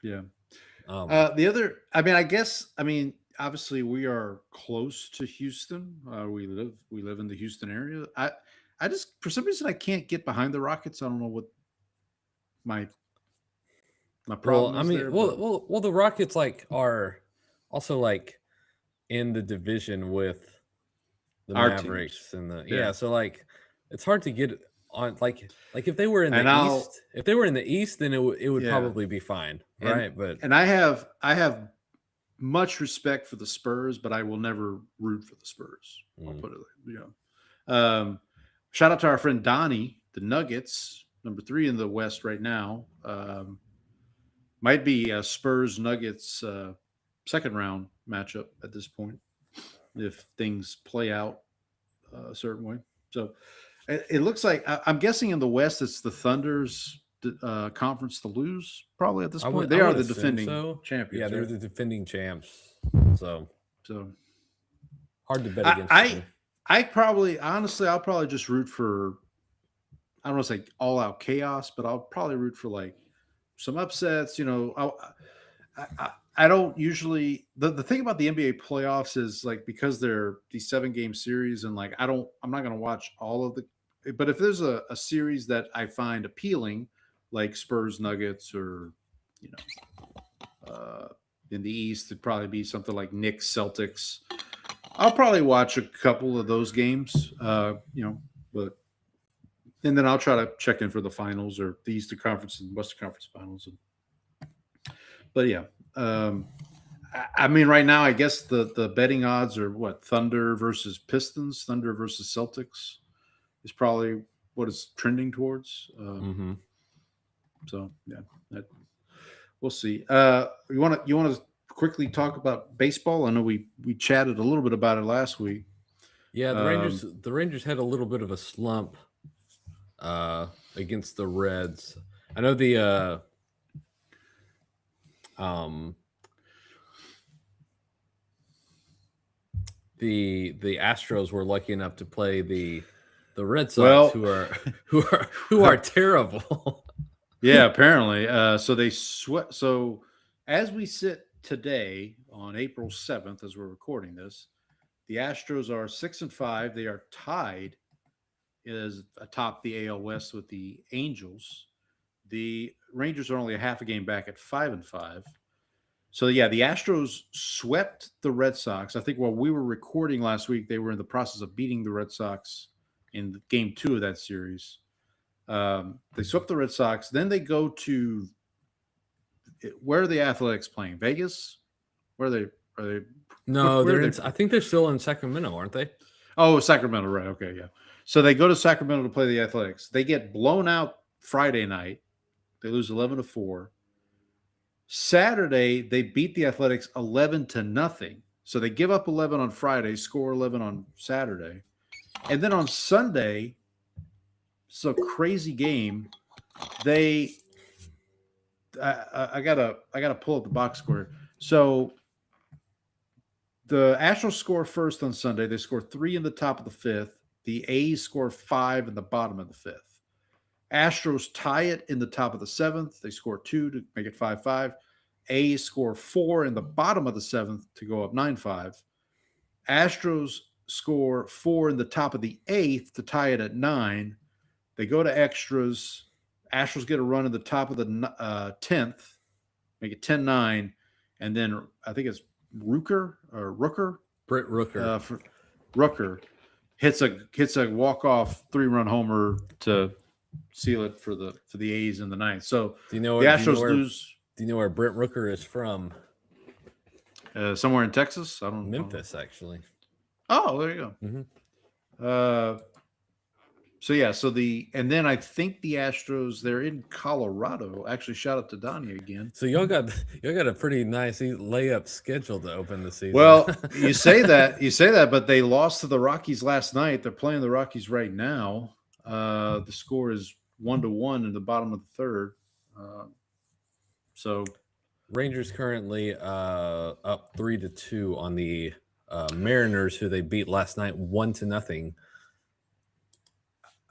yeah. The other, obviously we are close to Houston. We live in the Houston area. I just, for some reason, I can't get behind the Rockets. I don't know what my problem is there. Well, the Rockets like are also like in the division with the Mavericks and so like it's hard to get on like if they were in the East, if they were in the East, then it would probably be fine, right? But I have much respect for the Spurs, but I will never root for the Spurs. I'll put it, shout out to our friend Donnie, the Nuggets, number 3 in the West right now. Might be a Spurs Nuggets second round matchup at this point, if things play out a certain way. So it looks like I'm guessing in the West it's the Thunder's conference to lose probably at this point. They are the defending champions. Yeah, they're the defending champs. So hard to bet against them. I'll probably just root for, I don't want to say all out chaos, but I'll probably root for like some upsets. I don't usually, the thing about the NBA playoffs is like, because they're these 7-game series, and like I'm not going to watch all of but if there's a series that I find appealing, like Spurs Nuggets, or in the East it'd probably be something like Knicks Celtics, I'll probably watch a couple of those games, but and then I'll try to check in for the finals, or the Eastern Conference and Western Conference finals. But yeah, right now I guess the betting odds are what, Thunder versus Pistons, Thunder versus Celtics is probably what it's trending towards. So yeah, we'll see. You want to quickly talk about baseball? I know we chatted a little bit about it last week. Yeah, the Rangers had a little bit of a slump against the Reds. I know the Astros were lucky enough to play the Red Sox, who are terrible. Yeah, apparently. So they sweat. So as we sit today on April 7th, as we're recording this, the Astros are 6-5. They are tied as atop the AL West with the Angels. The Rangers are only a half a game back at 5-5. So yeah, the Astros swept the Red Sox. I think while we were recording last week, they were in the process of beating the Red Sox in game 2 of that series. They swept the Red Sox. Then they go to, where are the Athletics playing? Vegas? Where are they? No, I think they're still in Sacramento, aren't they? Oh, Sacramento, right? Okay, yeah. So they go to Sacramento to play the Athletics. They get blown out Friday night. They lose 11-4. Saturday, they beat the Athletics 11-0. So they give up 11 on Friday, score 11 on Saturday. And then on Sunday, it's a crazy game. I gotta pull up the box score. So the Astros score first on Sunday. They score 3 in the top of the 5th. The A's score 5 in the bottom of the 5th. Astros tie it in the top of the 7th. They score 2 to make it 5-5. A's score 4 in the bottom of the 7th to go up 9-5. Astros score 4 in the top of the 8th to tie it at 9. They go to extras. Astros get a run in the top of the 10th, make it 10-9. And then I think it's Rooker. Britt Rooker. Rooker hits a walk-off 3-run homer to seal it for the A's in the 9th. So do you know the Astros lose. Do you know where Britt Rooker is from? Somewhere in Texas. I don't know. Memphis, actually. Oh, there you go. Mm-hmm. And then I think the Astros, they're in Colorado. Actually, shout out to Donnie again. So y'all got a pretty nice layup schedule to open the season. Well, you say that, but they lost to the Rockies last night. They're playing the Rockies right now. The score is 1-1 in the bottom of the 3rd. So Rangers currently up 3-2 on the Mariners, who they beat last night 1-0.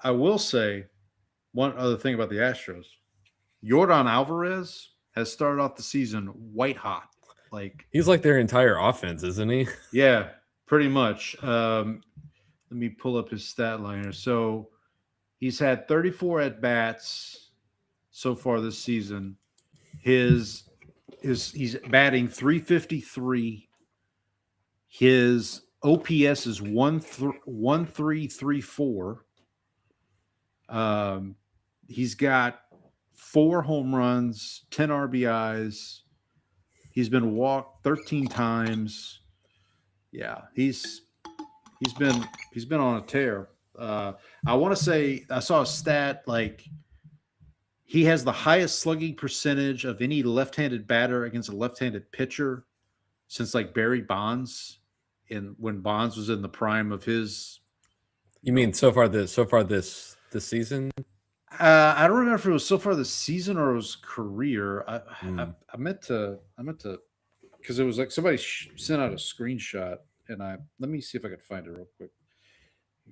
I will say one other thing about the Astros. Yordan Alvarez has started off the season white hot. Like he's like their entire offense, isn't he? Yeah, pretty much. Let me pull up his stat line here. So he's had 34 at-bats so far this season. He's batting .353. His OPS is 1.334. He's got 4 home runs, 10 RBIs. He's been walked 13 times. Yeah, he's been on a tear. I want to say I saw a stat like he has the highest slugging percentage of any left-handed batter against a left-handed pitcher since like Barry Bonds, when Bonds was in the prime of his. You mean so far this season? I don't remember if it was so far this season or it was career. I meant to because it was like somebody sent out a screenshot, and let me see if I could find it real quick.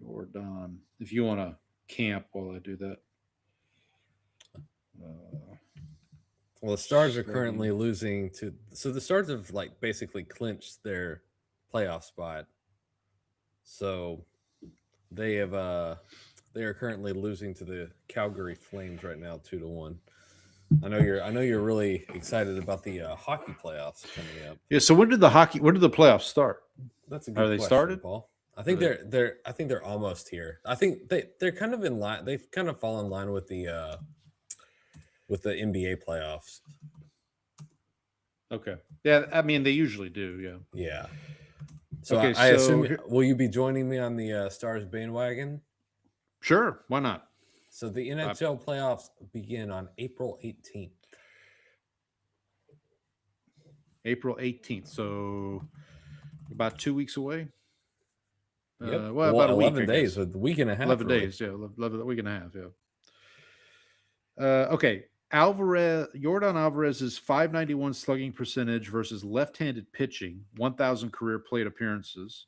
Yordan, if you want to camp while I do that. Well, the Stars are currently losing to. So the Stars have like basically clinched their playoff spot. So they have they are currently losing to the Calgary Flames right now, 2-1. I know you're really excited about the hockey playoffs coming up. Yeah. So when did the playoffs start? That's a good question, started, Paul. I think they're almost here. I think they're kind of in line. They've kind of fallen in line with the NBA playoffs. Okay. Yeah, I mean they usually do. Yeah. Yeah. So I assume will you be joining me on the Stars bandwagon? Sure. Why not? So the NHL playoffs begin on April 18th. April 18th. So about 2 weeks away. Yep. About a week. 11 days, a week and a half. 11 days. Yeah. 11, week and a half. Yeah. Okay. Yordan Alvarez's .591 slugging percentage versus left-handed pitching, 1,000 career plate appearances,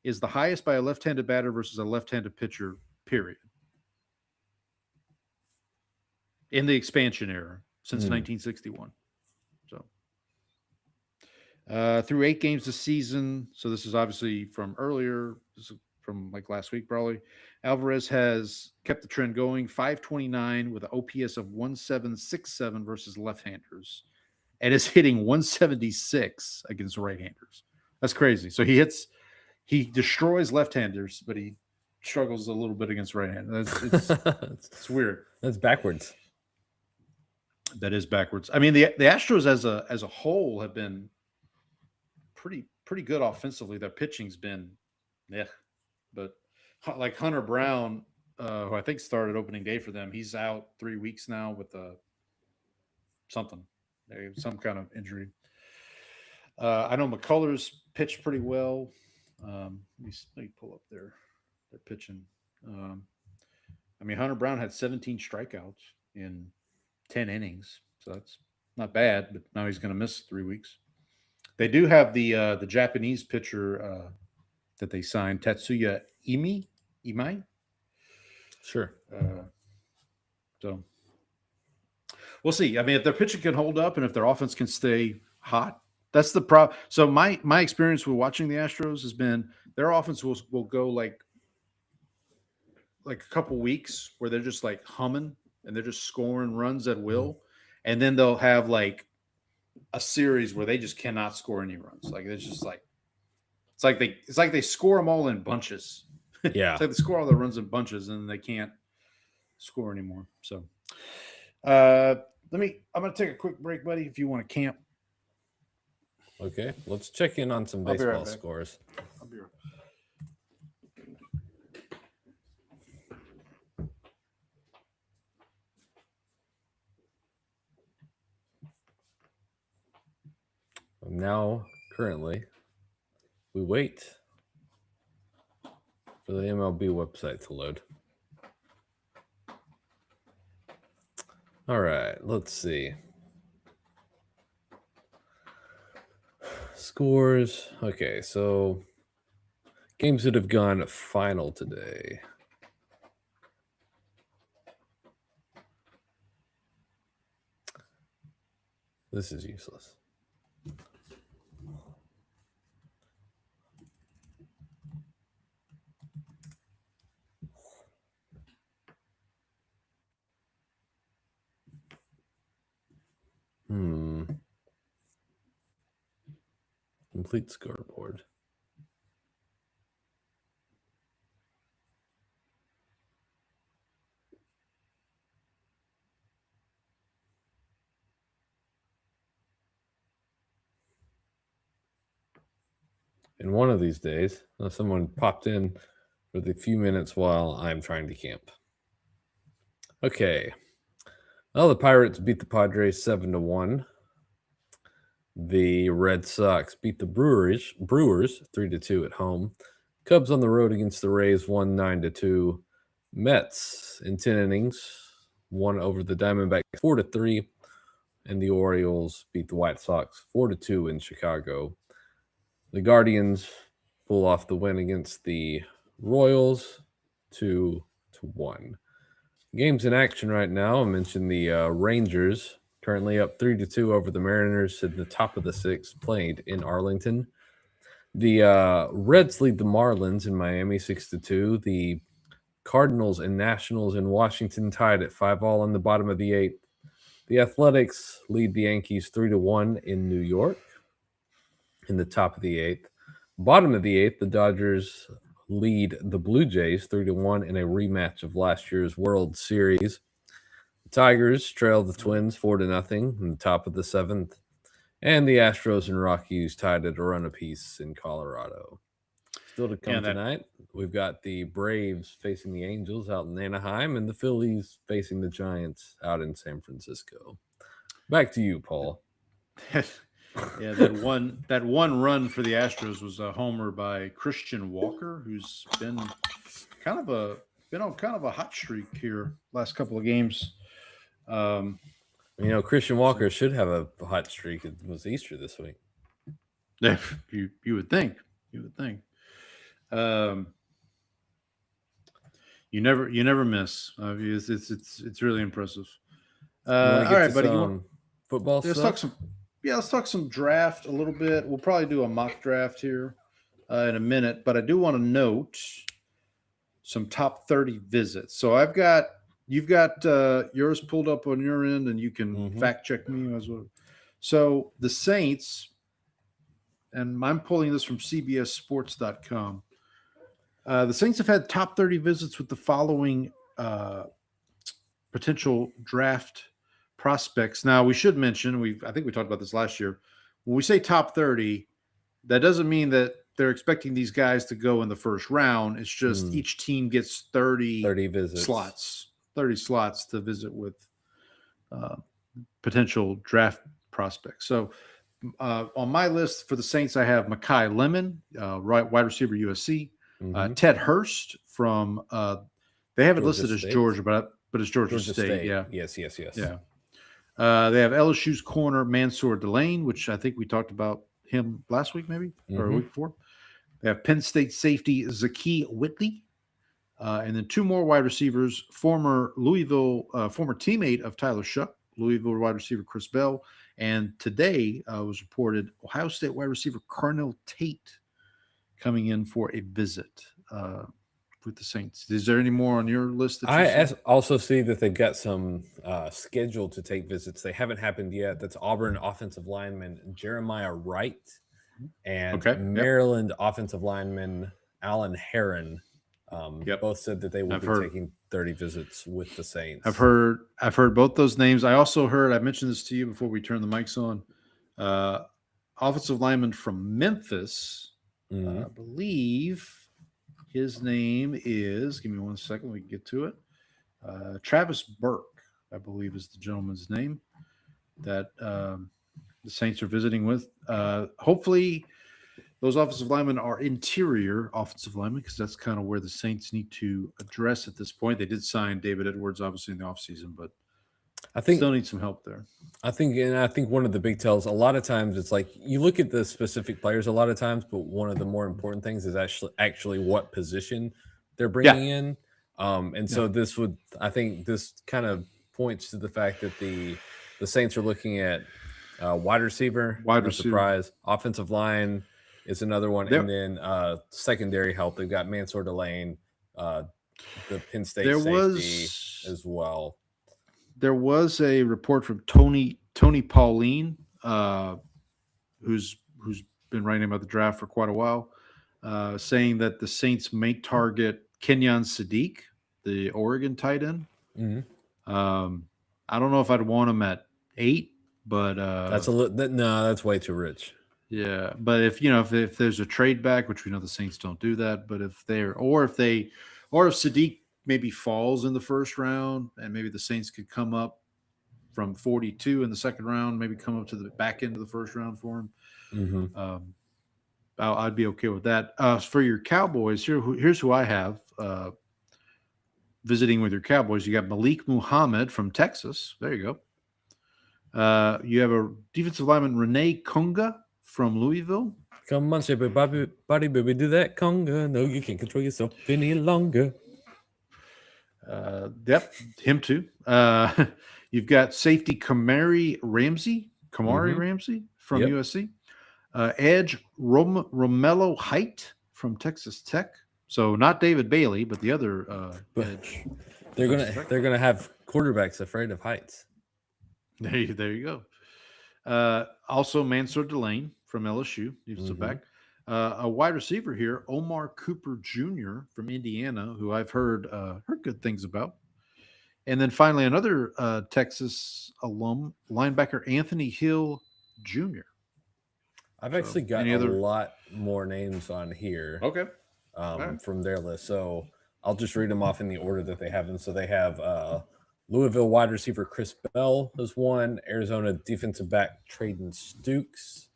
is the highest by a left-handed batter versus a left-handed pitcher, period. In the expansion era since 1961. So through 8 games this season, so this is obviously from earlier, this is from like last week probably, Alvarez has kept the trend going, .529 with an OPS of 1.767 versus left-handers, and is hitting 176 against right-handers. That's crazy. So he destroys left-handers, but he struggles a little bit against right-handers. It's weird. That's backwards. That is backwards. I mean, the Astros as a whole have been pretty good offensively. Their pitching's been, but like Hunter Brown, who I think started opening day for them, he's out 3 weeks now with some kind of injury. I know McCullers pitched pretty well. Let me pull up their pitching. I mean, Hunter Brown had 17 strikeouts in 10 innings, so that's not bad, but now he's going to miss 3 weeks. They do have the Japanese pitcher that they signed, Tatsuya Imi. Imai. Sure. So we'll see. I mean, if their pitching can hold up and if their offense can stay hot, that's the problem. So my experience with watching the Astros has been their offense will go like a couple weeks where they're just like humming and they're just scoring runs at will, and then they'll have like a series where they just cannot score any runs. Like it's just like it's like they score them all in bunches. Yeah. It's like they score all their runs in bunches and they can't score anymore. So I'm gonna take a quick break, buddy, if you want to camp. Okay. Let's check in on some I'll be right baseball back. scores. I'll be right back. Now, currently, we wait for the MLB website to load. All right, let's see. Scores. Okay, so games that have gone final today. This is useless. Complete scoreboard. And one of these days, someone popped in for the few minutes while I'm trying to camp. Okay. Well, the Pirates beat the Padres 7-1. The Red Sox beat the Brewers 3-2 at home. Cubs on the road against the Rays won 9-2. Mets in 10 innings won over the Diamondbacks 4-3. And the Orioles beat the White Sox 4-2 in Chicago. The Guardians pull off the win against the Royals 2-1. Games in action right now. I mentioned the Rangers currently up 3-2 over the Mariners at the top of the sixth, played in Arlington. The Reds lead the Marlins in Miami 6-2. The Cardinals and Nationals in Washington tied at 5-all in the bottom of the eighth. The Athletics lead the Yankees 3-1 in New York in the top of the eighth. Bottom of the eighth, the Dodgers lead the Blue Jays 3-1 in a rematch of last year's World Series. The Tigers trail the Twins 4-0 in the top of the seventh. And the Astros and Rockies tied at a run apiece in Colorado. Still to come tonight, we've got the Braves facing the Angels out in Anaheim and the Phillies facing the Giants out in San Francisco. Back to you, Paul. Yeah, that one run for the Astros was a homer by Christian Walker, who's been on kind of a hot streak here last couple of games. Christian Walker should have a hot streak. It was Easter this week. You would think. You would think. You never miss. It's really impressive. All right, buddy. Football stuff? Let's talk some draft a little bit. We'll probably do a mock draft here in a minute, but I do want to note some top 30 visits. So you've got yours pulled up on your end, and you can fact check me as well. So the Saints, and I'm pulling this from CBSSports.com. The Saints have had top 30 visits with the following potential draft prospects. Now, we should mention, I think we talked about this last year. When we say top 30, that doesn't mean that they're expecting these guys to go in the first round. It's just each team gets 30 visits slots, 30 slots to visit with potential draft prospects. So on my list for the Saints, I have Mekhi Lemon, wide receiver, USC. Ted Hurst from they have it listed as Georgia, but it's Georgia State. Yeah. Yes. Yeah. They have LSU's corner Mansour Delane, which I think we talked about him last week, maybe or a week before. They have Penn State safety Zakee Whitley. And then 2 more wide receivers, former teammate of Tyler Shuck, Louisville wide receiver Chris Bell. And today was reported Ohio State wide receiver Carnell Tate coming in for a visit with the Saints. Is there any more on your list? That also see that they've got some scheduled to take visits. They haven't happened yet. That's Auburn offensive lineman Jeremiah Wright and Maryland offensive lineman Alan Heron. Both said that they will be taking 30 visits with the Saints. I've heard both those names. I also heard, I mentioned this to you before we turn the mics on, offensive lineman from Memphis. I believe his name is, give me 1 second, we can get to it. Travis Burke, I believe, is the gentleman's name that the Saints are visiting with. Hopefully those offensive linemen are interior offensive linemen, because that's kind of where the Saints need to address at this point. They did sign David Edwards, obviously, in the offseason, but I think still need some help there. I think one of the big tells, a lot of times it's like you look at the specific players a lot of times, but one of the more important things is actually what position they're bringing in. So I think this kind of points to the fact that the Saints are looking at wide receiver, surprise, offensive line is another one, and then secondary help. They've got Mansour Delane, the Penn State safety as well. There was a report from Tony Pauline, who's been writing about the draft for quite a while, saying that the Saints may target Kenyon Sadiq, the Oregon tight end. I don't know if I'd want him at 8, but that's way too rich. Yeah, but if there's a trade back, which we know the Saints don't do that, but if Sadiq maybe falls in the first round, and maybe the Saints could come up from 42 in the second round, maybe come up to the back end of the first round for him. I'd be okay with that. For your Cowboys, here's who I have visiting with your Cowboys. You got Malik Muhammad from Texas. There you go. You have a defensive lineman, Renee Kunga from Louisville. Come on, say, body, baby, do that conga. No, you can't control yourself any longer. Yep, him too. You've got safety Kamari Ramsey from USC. Edge Romello Height from Texas Tech. So not David Bailey, but the other edge. They're gonna have quarterbacks afraid of heights. There you go. Also Mansour Delane from LSU, defensive back. A wide receiver here, Omar Cooper Jr. from Indiana, who I've heard good things about. And then finally, another Texas alum, linebacker Anthony Hill Jr. I've actually got a lot more names on here. Okay. From their list. So I'll just read them off in the order that they have them. So they have Louisville wide receiver Chris Bell is one, Arizona defensive back Traden Stukes.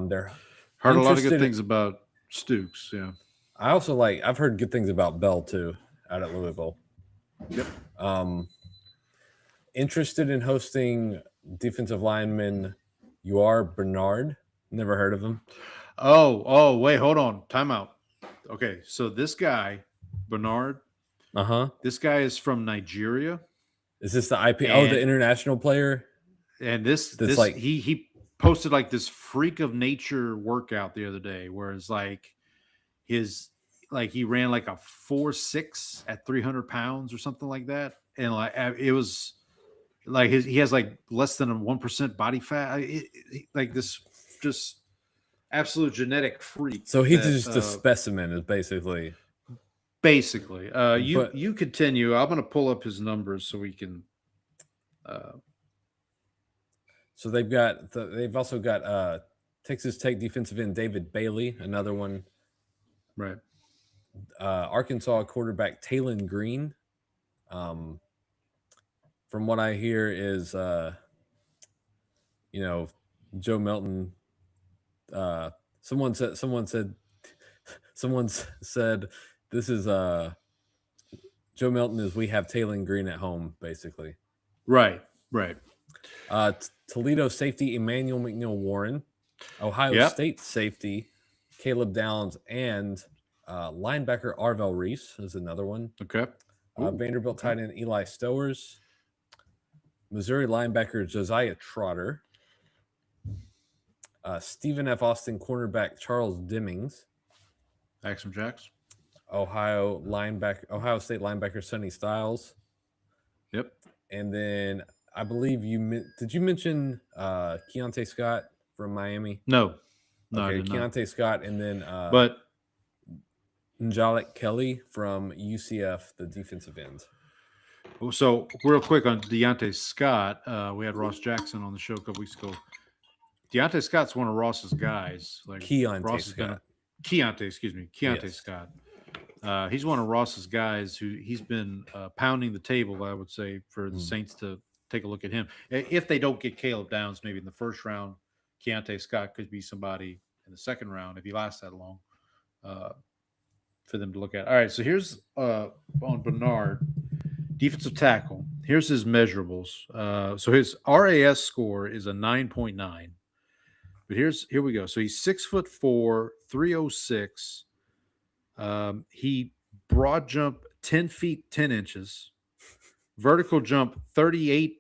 They're heard a lot of good things about Stukes. Yeah. I've heard good things about Bell too out at Louisville. Yep. Interested in hosting defensive lineman Uar Bernard. Never heard of him. Oh, wait, hold on. Timeout. Okay, so this guy, Bernard, this guy is from Nigeria. Is this the IP? The international player? And this he posted like this freak of nature workout the other day, where it's like he ran like a 4.6 at 300 pounds or something like that, and like it was like he has like less than a 1% body fat, like this just absolute genetic freak. So he's just a specimen, is basically. You continue. I'm going to pull up his numbers so we can. So they've also got Texas Tech defensive end David Bailey, another one. Right. Arkansas quarterback Talon Green. From what I hear is, Joe Milton. Someone said this is Joe Milton is we have Talon Green at home, basically. Right. Toledo safety Emmanuel McNeil Warren, Ohio State safety Caleb Downs, and Linebacker Arvell Reese is another one. Okay. Ooh, Vanderbilt okay. tight end Eli Stowers. Missouri linebacker Josiah Trotter. Stephen F. Austin cornerback Charles Dimmings. Axum Jacks. Ohio State linebacker Sonny Styles. Yep. And then I believe did you mention Keontae Scott from Miami? No, I Okay, did not. Keontae Scott, and then But Njalik Kelly from UCF, the defensive end. so real quick on Deontay Scott, we had Ross Jackson on the show a couple weeks ago. Deontay Scott's one of Ross's guys. Like Keontae Scott. Keontae Yes. Scott. He's one of Ross's guys who he's been pounding the table, I would say, for the Saints to take a look at him. If they don't get Caleb Downs, maybe in the first round, Keontae Scott could be somebody in the second round if he lasts that long for them to look at. All right, so here's on Bernard, defensive tackle. Here's his measurables. So his RAS score is a 9.9. But here we go. So he's 6'4", 306. He broad jump 10 feet 10 inches, vertical jump 39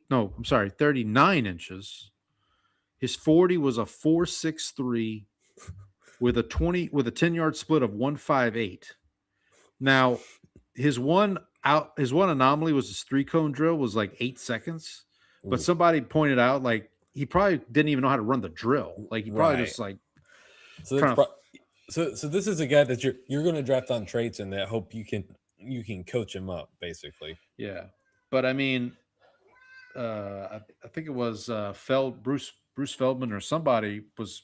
inches. His 40 was a 4.63 with a 10-yard split of 1.58. Now his one anomaly was his 3-cone drill was like 8 seconds, but somebody pointed out like he probably didn't even know how to run the drill. Like he probably just like So this is a guy that you're going to draft on traits and that hope you can coach him up basically. Yeah, but I mean, I think it was Bruce Feldman or somebody was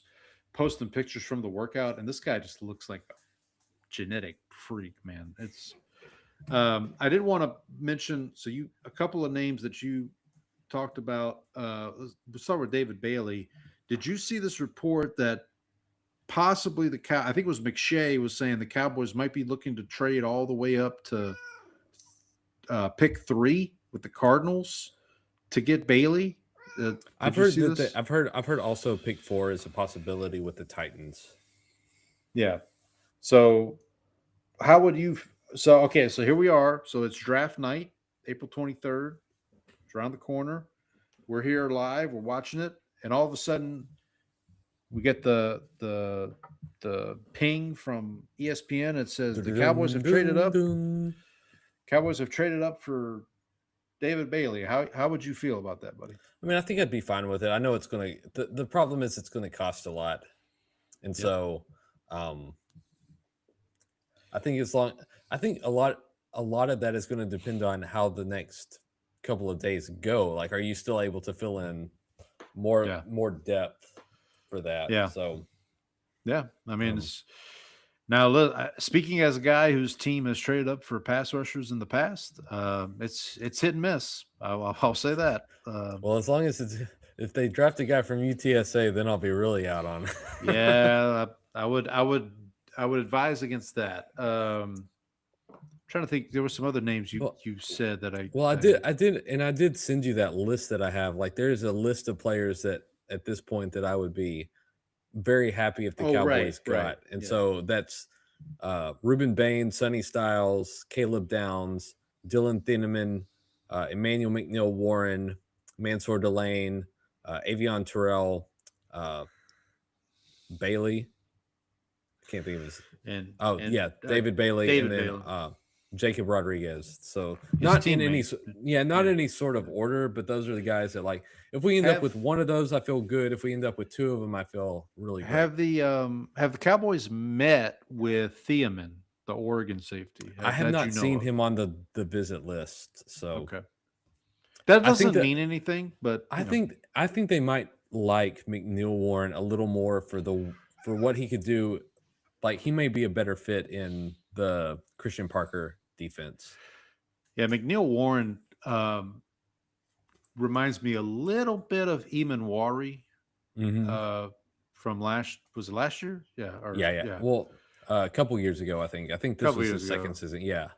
posting pictures from the workout, and this guy just looks like a genetic freak, man. It's I did want to mention a couple of names that you talked about. Let's start with David Bailey. Did you see this report that possibly I think it was McShay was saying the Cowboys might be looking to trade all the way up to pick 3 with the Cardinals to get Bailey? I've heard also pick 4 is a possibility with the Titans. Yeah. So how would you? So here we are. So it's draft night, April 23rd. It's around the corner. We're here live. We're watching it, and all of a sudden, we get the ping from ESPN. It says the Cowboys have traded up. Cowboys have traded up for David Bailey. How would you feel about that, buddy? I mean, I think I'd be fine with it. I know it's going to the problem is it's going to cost a lot. And so I think a lot of that is going to depend on how the next couple of days go. Like, are you still able to fill in more depth for that? Yeah. So yeah, I mean, now speaking as a guy whose team has traded up for pass rushers in the past, it's hit and miss. I'll say that. Well, as long as if they draft a guy from UTSA, then I'll be really out on. Yeah, I would advise against that. Trying to think, there were some other names you said that I did send you that list that I have. Like, there's a list of players that at this point that I would be very happy if the Cowboys got. Right. And so that's Reuben Bain, Sonny Styles, Caleb Downs, Dylan Thieneman, Emmanuel McNeil Warren, Mansour Delane, Avion Terrell, Bailey. I can't think of his. David Bailey, and then Jacob Rodriguez. So not in any sort of order, but those are the guys that, like, if we end up with one of those, I feel good. If we end up with 2 of them, I feel really good. Have the Cowboys met with Thiemann, the Oregon safety? I have not seen him on the visit list. So okay, that doesn't mean anything. But I think they might like McNeil Warren a little more for what he could do. Like, he may be a better fit in the Christian Parker defense. Yeah, McNeil Warren reminds me a little bit of Eamon Wari from last year? Yeah. Well, a couple years ago, I think. I think this was his second season. Yeah.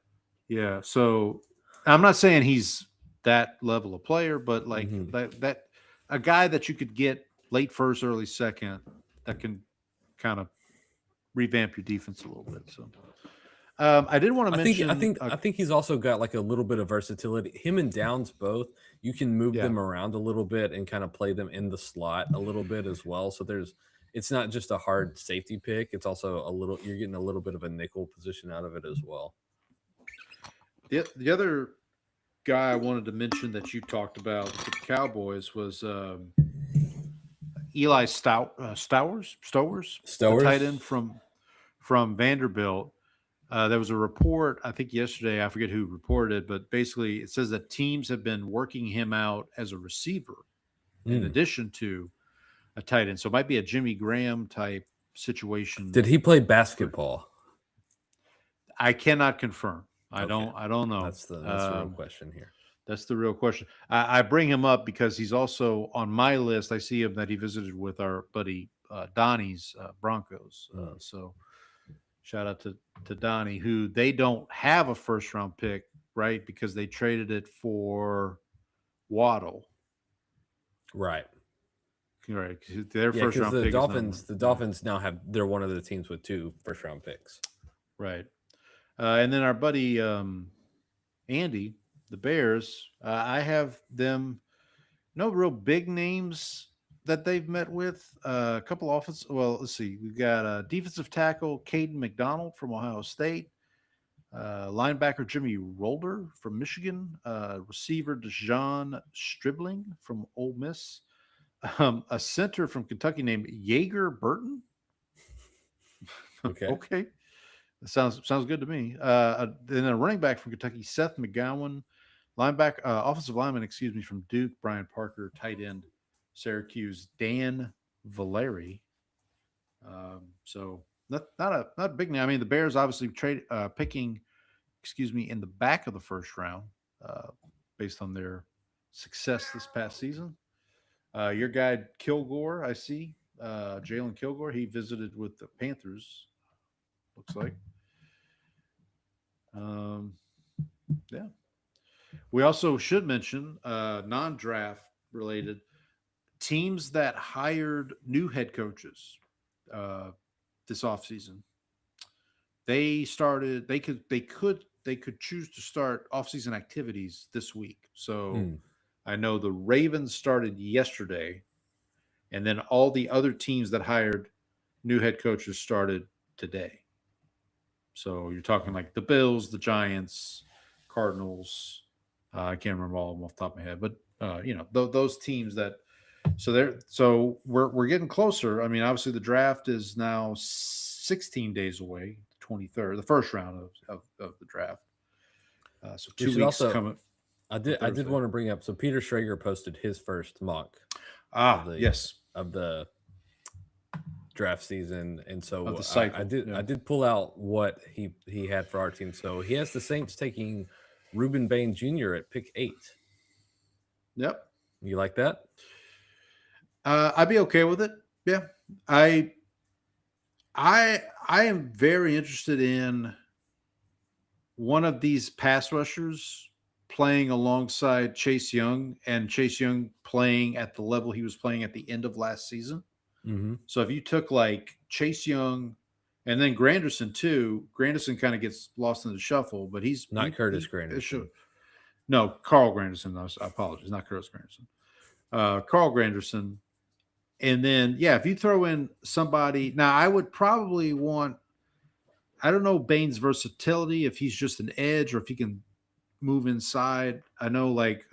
Yeah. So I'm not saying he's that level of player, but like that a guy that you could get late first, early second that can kind of revamp your defense a little bit. So I did want to mention. I think he's also got like a little bit of versatility. Him and Downs both. You can move them around a little bit and kind of play them in the slot a little bit as well. So it's not just a hard safety pick. It's also you're getting a little bit of a nickel position out of it as well. The other guy I wanted to mention that you talked about with the Cowboys was Eli Stowers, the tight end from Vanderbilt. There was a report, I think yesterday, I forget who reported it, but basically it says that teams have been working him out as a receiver in addition to a tight end. So it might be a Jimmy Graham type situation. Did he play basketball? I cannot confirm. Okay. I don't know. That's the real question here. That's the real question. I bring him up because he's also on my list. I see him that he visited with our buddy Donnie's Broncos. So shout out to Donnie, who they don't have a first round pick, right? Because they traded it for Waddle. Right. Right. Their first round pick. The Dolphins now they're one of the teams with 2 first round picks. Right. And then our buddy Andy, the Bears, I have them no real big names that they've met with. A couple offensive. Well, let's see. We've got defensive tackle Caden McDonald from Ohio State, linebacker Jimmy Rolder from Michigan, receiver Dejon Stribling from Ole Miss, a center from Kentucky named Jaeger Burton. Okay. Okay. Sounds good to me. Then a running back from Kentucky, Seth McGowan, offensive lineman, from Duke, Brian Parker, tight end, Syracuse, Dan Valeri. So not a big name. I mean, the Bears obviously picking, in the back of the first round, based on their success this past season. Your guy Kilgore, I see, Jalen Kilgore, he visited with the Panthers. Looks like. Yeah. We also should mention non-draft related teams that hired new head coaches this offseason. They could choose to start offseason activities this week. So I know the Ravens started yesterday, and then all the other teams that hired new head coaches started today. So you're talking like the Bills, the Giants, Cardinals. I can't remember all of them off the top of my head, but those teams that. So we're getting closer. I mean, obviously the draft is now 16 days away, the 23rd, the first round of the draft. So 2 weeks coming. I did want to bring up. So Peter Schrager posted his first mock. Yes, of the draft season, and so I did pull out what he had for our team. So he has the Saints taking Reuben Bain Jr. at pick 8. Yep. You like that? I'd be okay with it. Yeah. I am very interested in one of these pass rushers playing alongside Chase Young, and Chase Young playing at the level he was playing at the end of last season. Mm-hmm. So if you took like Chase Young and then Granderson too, Granderson kind of gets lost in the shuffle, but he's not Curtis Granderson. No, Carl Granderson. I apologize. Not Curtis Granderson. Carl Granderson. And then, if you throw in somebody, now I would probably want, I don't know Bain's versatility, if he's just an edge or if he can move inside. I know like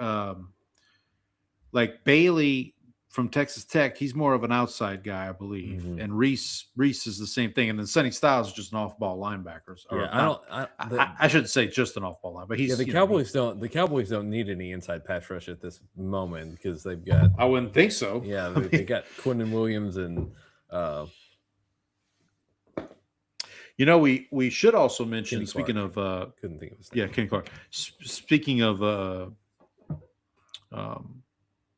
Bailey from Texas Tech, he's more of an outside guy, I believe. Mm-hmm. And Reese is the same thing. And then Sonny Styles is just an off-ball linebacker. I shouldn't say just an off-ball line, but he's the Cowboys don't need any inside pass rush at this moment because they've got. I wouldn't think so. Yeah, they got Quinnen Williams and. We should also mention. Kenny speaking Clark. of, couldn't think of his name. Yeah, Kenny Clark. Speaking of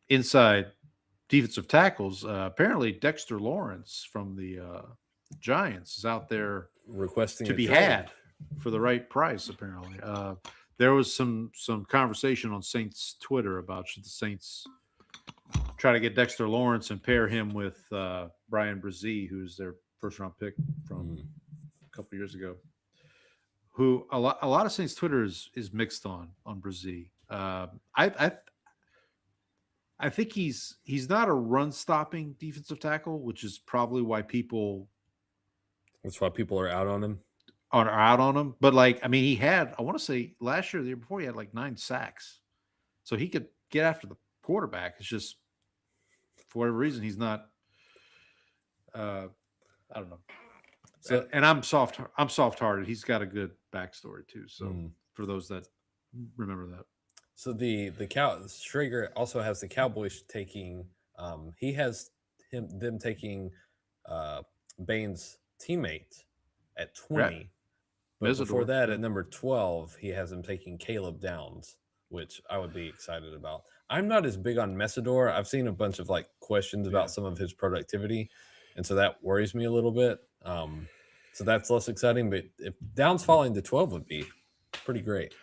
inside defensive tackles, apparently Dexter Lawrence from the Giants is out there requesting to be had for the right price. Apparently, there was some conversation on Saints Twitter about should the Saints try to get Dexter Lawrence and pair him with Brian Brzee, who's their first round pick from a couple years ago. who a lot of Saints Twitter is mixed on Brazil. I think he's not a run stopping defensive tackle, which is probably why people That's why people are out on him. are out on him. But like, I mean, he had, I want to say last year, the year before, he had like 9 sacks, so he could get after the quarterback. It's just for whatever reason he's not. I don't know. So, and I'm soft hearted. He's got a good backstory too. So for those that remember that. So the Schrager also has the Cowboys taking. He has them taking Bain's teammate at 20. Right. But Mesidor, before that, yeah. at number 12, he has him taking Caleb Downs, which I would be excited about. I'm not as big on Mesidor. I've seen a bunch of like questions about some of his productivity, and so that worries me a little bit. So that's less exciting. But if Downs falling to 12 would be pretty great.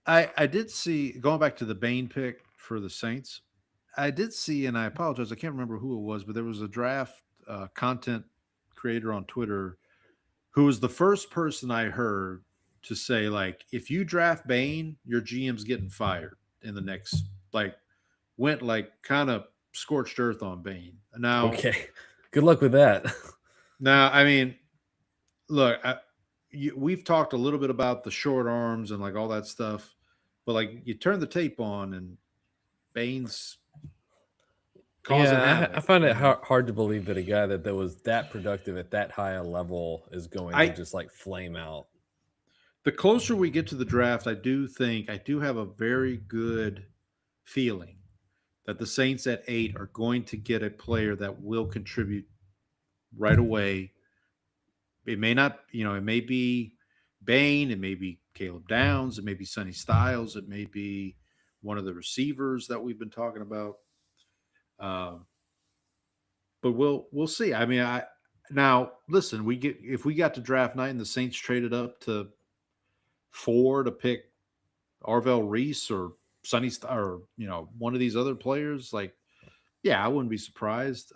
I did see, going back to the Bain pick for the Saints, I did see, and I apologize, I can't remember who it was, but there was a draft content creator on Twitter who was the first person I heard to say, like, if you draft Bain, your GM's getting fired in the next, like, went like kind of scorched earth on Bain. Now, Okay, good luck with that. Now, I mean, look, we've talked a little bit about the short arms and like all that stuff, but like you turn the tape on and Bain's causing havoc. I find it hard to believe that a guy that was that productive at that high a level is going to just like flame out. The closer we get to the draft, I do have a very good feeling that the Saints at 8 are going to get a player that will contribute right away. It may not, it may be Bain, it may be Caleb Downs, it may be Sonny Styles, it may be one of the receivers that we've been talking about. But we'll see. I mean, now listen, if we got to draft night and the Saints traded up to 4 to pick Arvell Reese or Sonny or one of these other players, like, yeah, I wouldn't be surprised.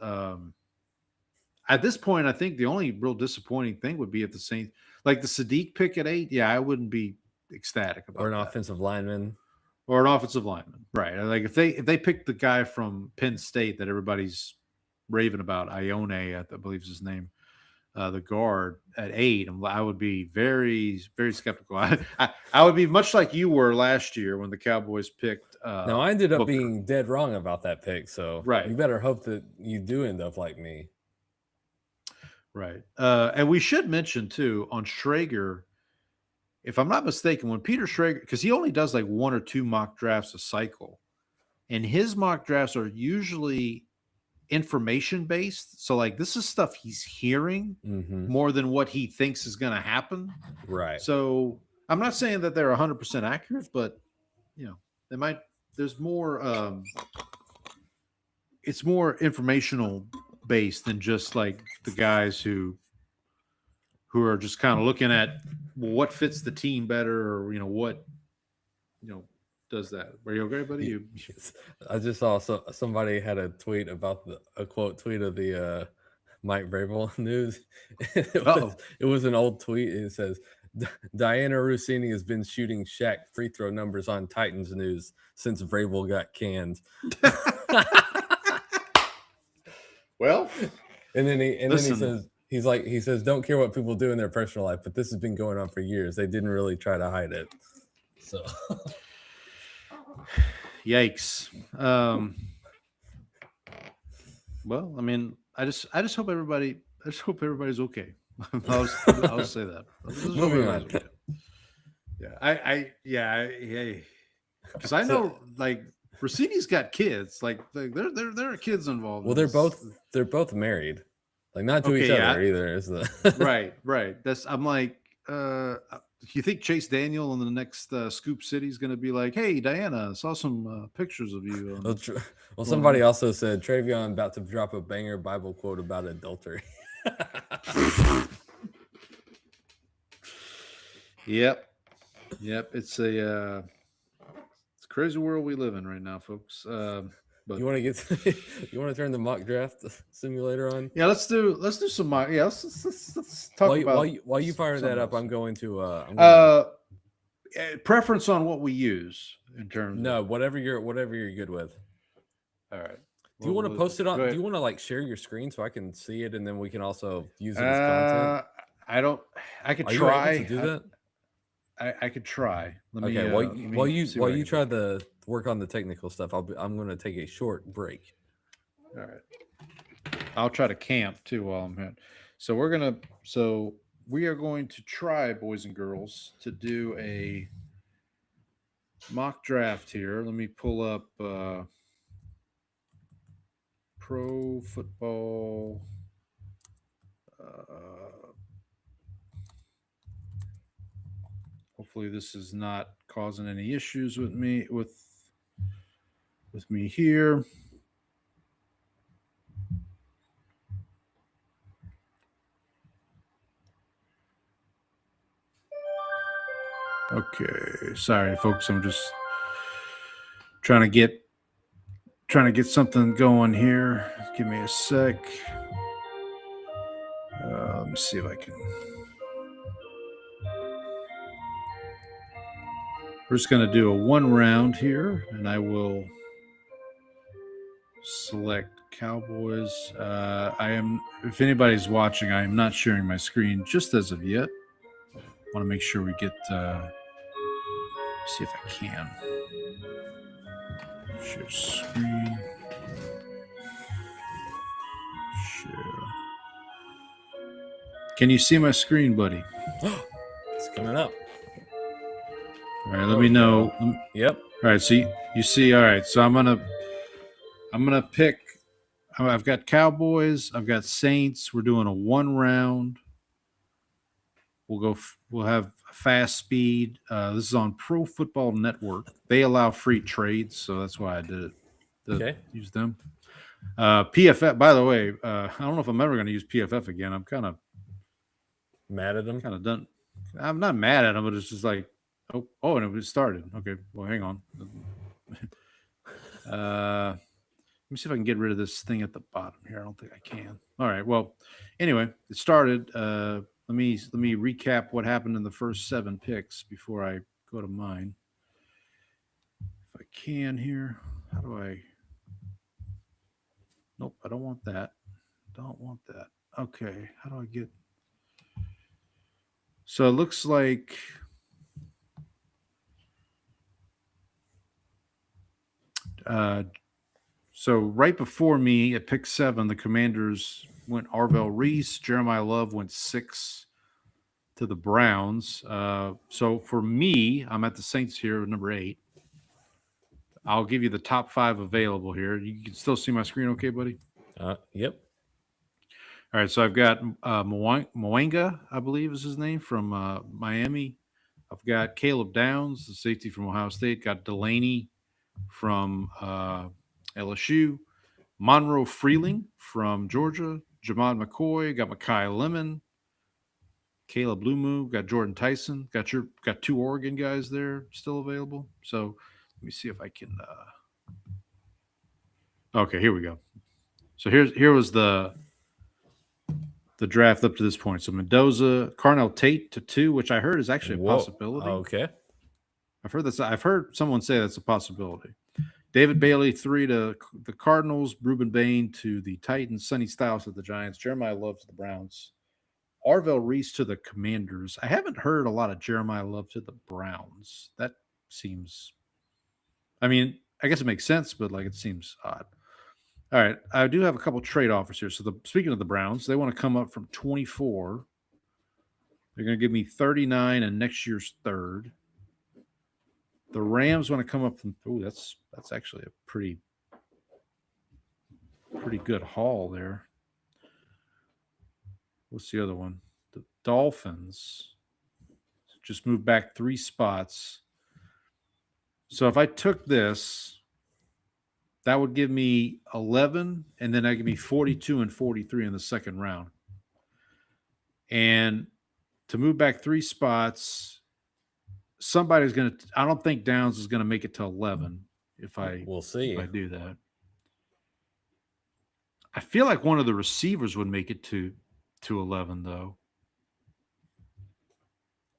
At this point, I think the only real disappointing thing would be if the Saints, like the Sadiq pick at 8, yeah, I wouldn't be ecstatic about Or an that. offensive lineman. Or an offensive lineman, right? Like if they picked the guy from Penn State that everybody's raving about, Ione, I believe is his name, the guard at 8, I would be very, very skeptical. I would be much like you were last year when the Cowboys picked. Now I ended up Booker. being dead wrong about that pick, so Right. you better hope that you do end up like me. Right. And we should mention too on Schrager, if I'm not mistaken, when Peter Schrager, because he only does like 1 or 2 mock drafts a cycle, and his mock drafts are usually information based. So like this is stuff he's hearing more than what he thinks is going to happen. Right. So I'm not saying that they're 100% accurate, but they might. There's more. It's more informational based than just like the guys who are just kind of looking at what fits the team better, or what does that. Are you okay, buddy? I just saw somebody had a tweet about a quote tweet of the Mike Vrabel news. It was an old tweet. It says, Diana Rossini has been shooting Shaq free throw numbers on Titans news since Vrabel got canned. Well, and then he says don't care what people do in their personal life, but this has been going on for years. They didn't really try to hide it. So yikes. Well, I mean, I just hope everybody's okay. I'll say that. Moving on. Okay. Yeah, because I know like Rossini's got kids. Like there are kids involved. Well, they're both married, like not to each other either. Is the right. I'm like, you think Chase Daniel in the next Scoop City is going to be like, hey, Diana, I saw some pictures of you. Well, somebody also said Travion about to drop a banger Bible quote about adultery. Yep. It's a crazy world we live in right now, folks. But You want to get you want to turn the mock draft simulator on? yeah, let's do some. Yeah, let's talk about While you fire that something up, else. I'm going to I'm going Preference on what we use in terms. no, of, whatever you're good with. all right. Do you want to Well, post it on? go Do ahead. you want to like share your screen so I can see it, and then we can also use it as content? I don't. I could Are you try able to do that? I could try. Let me, Okay. let me see what I can try do. to work on the technical stuff, I'm going to take a short break. All right. I'll try to camp too while I'm here. So we are going to try, boys and girls, to do a mock draft here. Let me pull up pro football. Hopefully this is not causing any issues with me here. Okay, sorry folks, I'm just trying to get something going here. Give me a sec. Let me see if I can. We're just going to do a 1 round here, and I will select Cowboys. If anybody's watching, I am not sharing my screen just as of yet. I want to make sure we get. See if I can share screen. Share. Can you see my screen, buddy? It's coming up. All right, let me know. Yep. All right, so you see. All right, so I'm gonna pick. I've got Cowboys. I've got Saints. We're doing a 1 round. We'll have fast speed. This is on Pro Football Network. They allow free trades, so that's why I did it. Okay. Use them. PFF. By the way, I don't know if I'm ever going to use PFF again. I'm kind of Mad at them. kind of done. I'm not mad at them, but it's just like, and it was started. Okay, well, hang on. Let me see if I can get rid of this thing at the bottom here. I don't think I can. All right. Well, anyway, it started. Let me recap what happened in the first 7 picks before I go to mine. If I can here. How do I? Nope, I don't want that. Don't want that. Okay, how do I get? So it looks like so right before me at pick 7, the Commanders went Arvell Reese. Jeremiah Love went 6 to the Browns. So for me, I'm at the Saints here with number 8. I'll give you the top 5 available here. You can still see my screen okay, buddy? Yep. All right, so I've got Mwanga, I believe is his name, from Miami. I've got Caleb Downs, the safety from Ohio State. Got Delaney from LSU. Monroe Freeling from Georgia. Jamad McCoy. Got Mekhi Lemon. Caleb Lumu. Got Jordan Tyson. Got 2 Oregon guys there still available. So let me see if I can. Okay, here we go. So here was the draft up to this point. So Mendoza, Carnell Tate to 2, which I heard is actually a possibility. Okay. I've heard someone say that's a possibility. David Bailey 3 to the Cardinals. Reuben Bain to the Titans. Sonny Styles to the Giants. Jeremiah Love to the Browns. Arvell Reese to the Commanders. I haven't heard a lot of Jeremiah Love to the Browns. That seems, I mean, I guess it makes sense, but like it seems odd. All right, I do have a couple trade offers here. So speaking of the Browns, they want to come up from 24. They're going to give me 39 and next year's 3rd. The Rams want to come up from. Oh, that's actually a pretty good haul there. What's the other one? The Dolphins just moved back 3 spots. So if I took this, that would give me 11, and then that give me 42 and 43 in the 2nd round. And to move back 3 spots, somebody's going to – I don't think Downs is going to make it to 11 we'll see. if I do that. I feel like one of the receivers would make it to 11, though.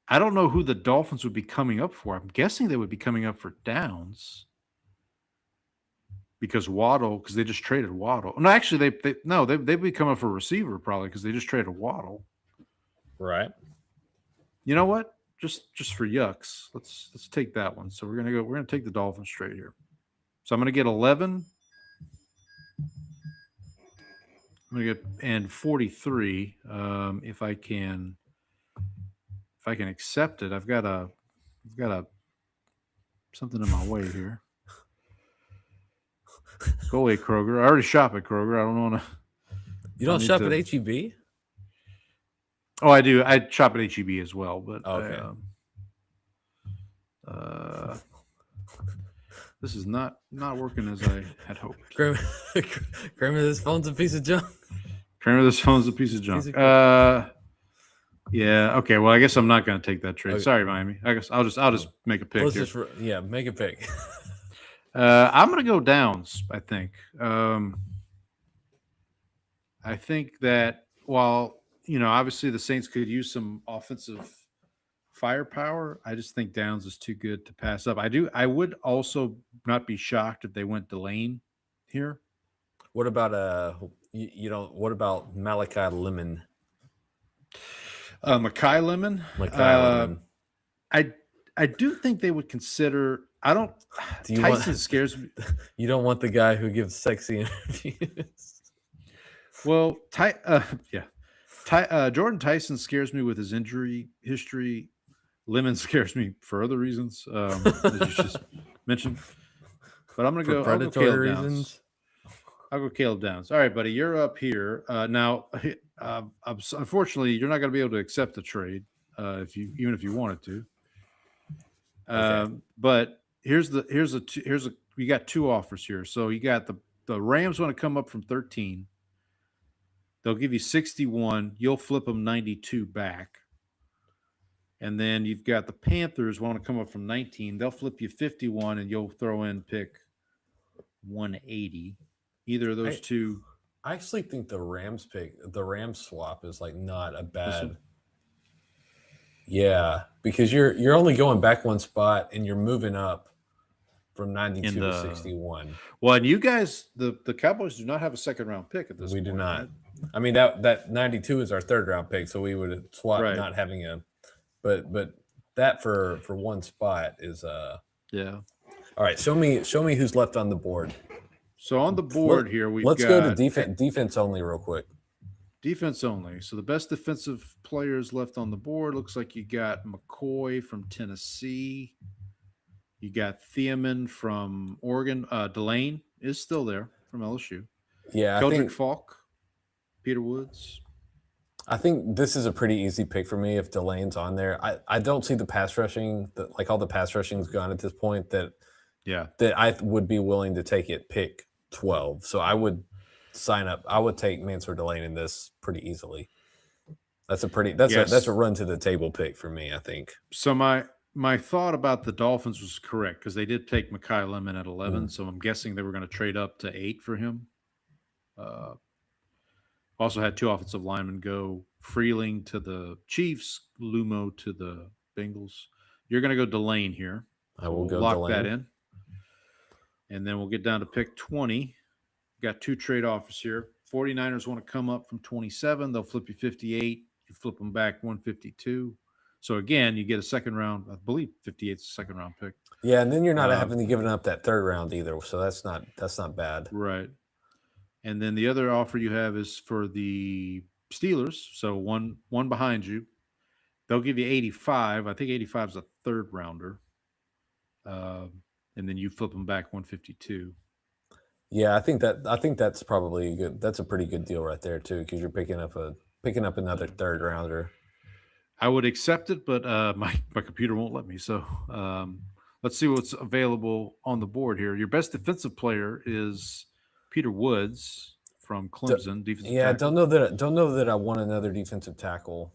I don't know who the Dolphins would be coming up for. I'm guessing they would be coming up for Downs because they just traded Waddle. No, actually, they'd be coming up for a receiver probably because they just traded Waddle. Right. You know what? Just for yucks, let's take that one. So we're gonna take the Dolphins straight here. So I'm gonna get 11. I'm gonna get and 43. If I can accept it, I've got a something in my way here. Go away, Kroger. I already shop at Kroger. I don't want to. You don't shop at HEB? Oh, I do. I shop at HEB as well, but okay. This is not working as I had hoped. Kramer, this phone's a piece of junk. Kramer, this phone's a piece of junk. Yeah. Okay. Well, I guess I'm not going to take that trade. Okay. Sorry, Miami. I guess I'll just make a pick. Make a pick. I'm going to go Downs. I think. I think that while obviously the Saints could use some offensive firepower, I just think Downs is too good to pass up. I would also not be shocked if they went Delane here. What about what about Malachi Lemon? Makai Lemon. I do think they would consider. Tyson scares me. You don't want the guy who gives sexy interviews. Well, Jordan Tyson scares me with his injury history. Lemon scares me for other reasons, as you just mentioned. But I'm going to go predatory reasons. I'll go Caleb Downs. All right, buddy, you're up here now. Unfortunately, you're not going to be able to accept the trade even if you wanted to. Okay. But we got two offers here. So you got the Rams want to come up from 13. They'll give you 61. You'll flip them 92 back. And then you've got the Panthers want to come up from 19. They'll flip you 51, and you'll throw in pick 180. Either of those two. I actually think the Rams swap is like not a bad. Yeah, because you're only going back one spot, and you're moving up from 92 to 61. Well, and you guys, the Cowboys do not have a second round pick at this point. We do not. Right? I mean, that 92 is our third round pick, so we would swap not having a. But that for one spot is yeah. All right, show me who's left on the board. So on the board here let's go to defense only real quick. Defense only. So the best defensive players left on the board looks like you got McCoy from Tennessee. You got Thiemann from Oregon. Delane is still there from LSU. Yeah, Keldrick Falk, Peter Woods. I think this is a pretty easy pick for me if Delane's on there. I don't see the pass rushing, all the pass rushing's gone at this point that I would be willing to take it pick 12. So I would sign up. I would take Mansour Delane in this pretty easily. That's a run to the table pick for me, I think. So my thought about the Dolphins was correct because they did take Makai Lemon at 11. So I'm guessing they were going to trade up to 8 for him. Also had two offensive linemen go, Freeling to the Chiefs, Lumo to the Bengals. You're going to go Delane here. I will go lock Delane. That in. And then we'll get down to pick 20. Got two trade offers here. 49ers want to come up from 27. They'll flip you 58. You flip them back 152. So again, you get a second round. I believe 58 is a second round pick. Yeah, and then you're not having to give up that third round either. So that's not bad. Right. And then the other offer you have is for the Steelers. So one behind you. They'll give you 85. I think 85 is a third rounder. And then you flip them back 152. Yeah, I think that's probably good. That's a pretty good deal right there too, because you're picking up another third rounder. I would accept it, but my computer won't let me. So let's see what's available on the board here. Your best defensive player is Peter Woods from Clemson. Defensive tackle. Don't know that I want another defensive tackle.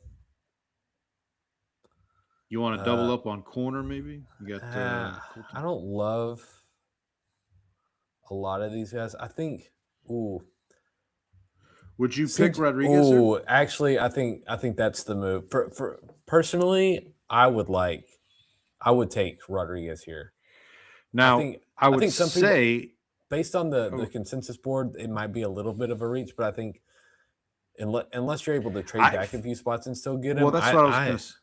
You want to double up on corner, maybe? You got. I don't love a lot of these guys. I think. Would you pick Rodriguez? Oh, actually, I think that's the move. For personally, I would take Rodriguez here. Now, I would think some people, say, based on the consensus board, it might be a little bit of a reach, but I think unless you're able to trade back a few spots and still get him, well, that's what I was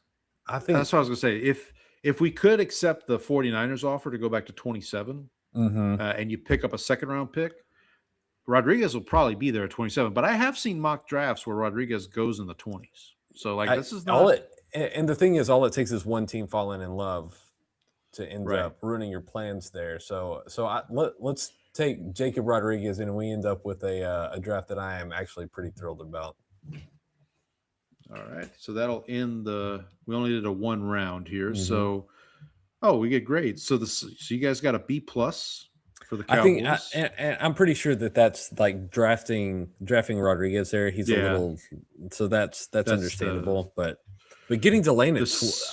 going to say. If we could accept the 49ers offer to go back to 27, and you pick up a second round pick, Rodriguez will probably be there at 27. But I have seen mock drafts where Rodriguez goes in the 20s. So this is not and the thing is, all it takes is one team falling in love to end up ruining your plans there. So let's take Jacob Rodriguez, and we end up with a draft that I am actually pretty thrilled about. All right, so that'll end we only did a one round here. So we get grades. So you guys got a B+ for the Cowboys. I think I'm pretty sure that's like drafting Rodriguez there. He's a little, so that's understandable. But getting Delane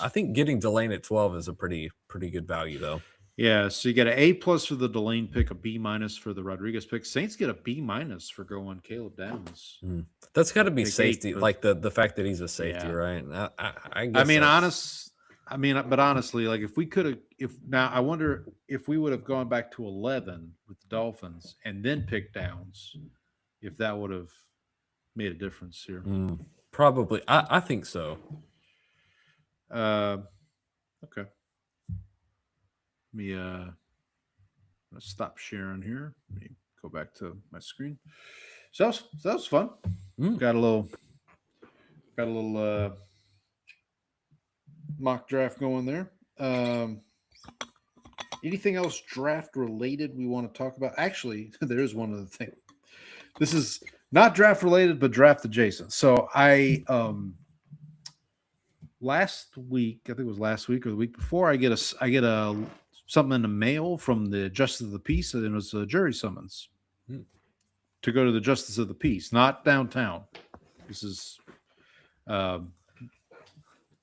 I think getting Delane at 12 is a pretty good value though. Yeah, so you get an A+ for the Delane pick, a B- for the Rodriguez pick. Saints get a B- for going Caleb Downs. That's got to be safety, like the fact that he's a safety, right? I guess but honestly, like if we could have, I wonder if we would have gone back to 11 with the Dolphins and then picked Downs, if that would have made a difference here. Probably, I think so. Okay. Let me stop sharing here. Let me go back to my screen. So that was fun. Got a little mock draft going there. Anything else draft related we want to talk about? Actually, there is one other thing. This is not draft related, but draft adjacent. So I last week, I think it was last week or the week before, I get a something in the mail from the Justice of the Peace, and it was a jury summons to go to the Justice of the Peace, not downtown. This is,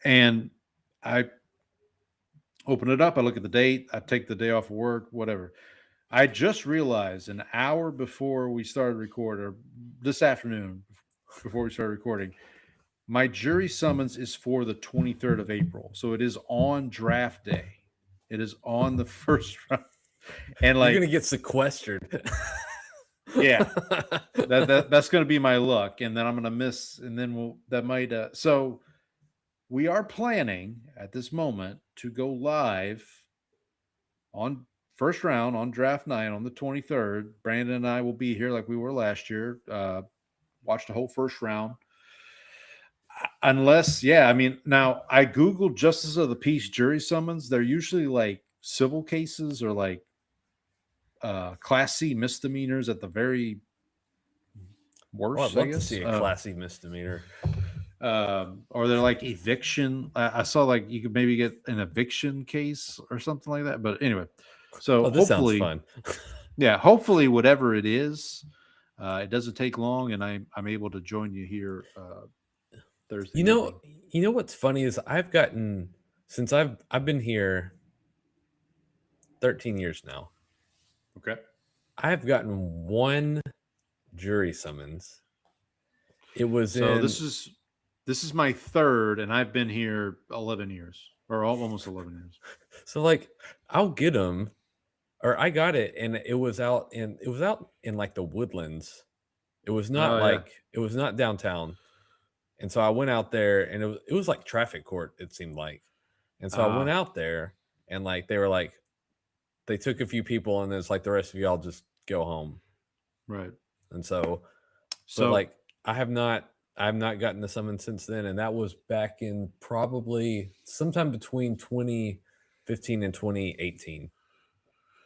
and I open it up. I look at the date. I take the day off of work, whatever. I just realized an hour before we started recording, or this afternoon before we started recording, my jury summons is for the 23rd of April. So it is on draft day. It is on the first round. And like, you're going to get sequestered. Yeah. That's going to be my luck. And then I'm going to miss. And then so we are planning at this moment to go live on first round on draft night on the 23rd. Brandon and I will be here like we were last year. Watch the whole first round. Unless, now I Googled Justice of the Peace jury summons. They're usually like civil cases or like Class C misdemeanors at the very worst. Well, I'd love to see a Class C misdemeanor. Or they're like eviction. I saw like you could maybe get an eviction case or something like that. But anyway, so this hopefully, sounds fun. Hopefully whatever it is, it doesn't take long, and I'm able to join you here Thursday. You know what's funny is since I've been here 13 years now. Okay. I've gotten one jury summons. It was this is my third, and I've been here 11 years or almost 11 years. So like I'll get them, or I got it, and it was out in like the Woodlands. It was not it was not downtown. And so I went out there, and it was like traffic court, it seemed like. And so I went out there, and like they were like, they took a few people, and it's like the rest of y'all just go home. Right. And so like I have not gotten the summons since then, and that was back in probably sometime between 2015 and 2018.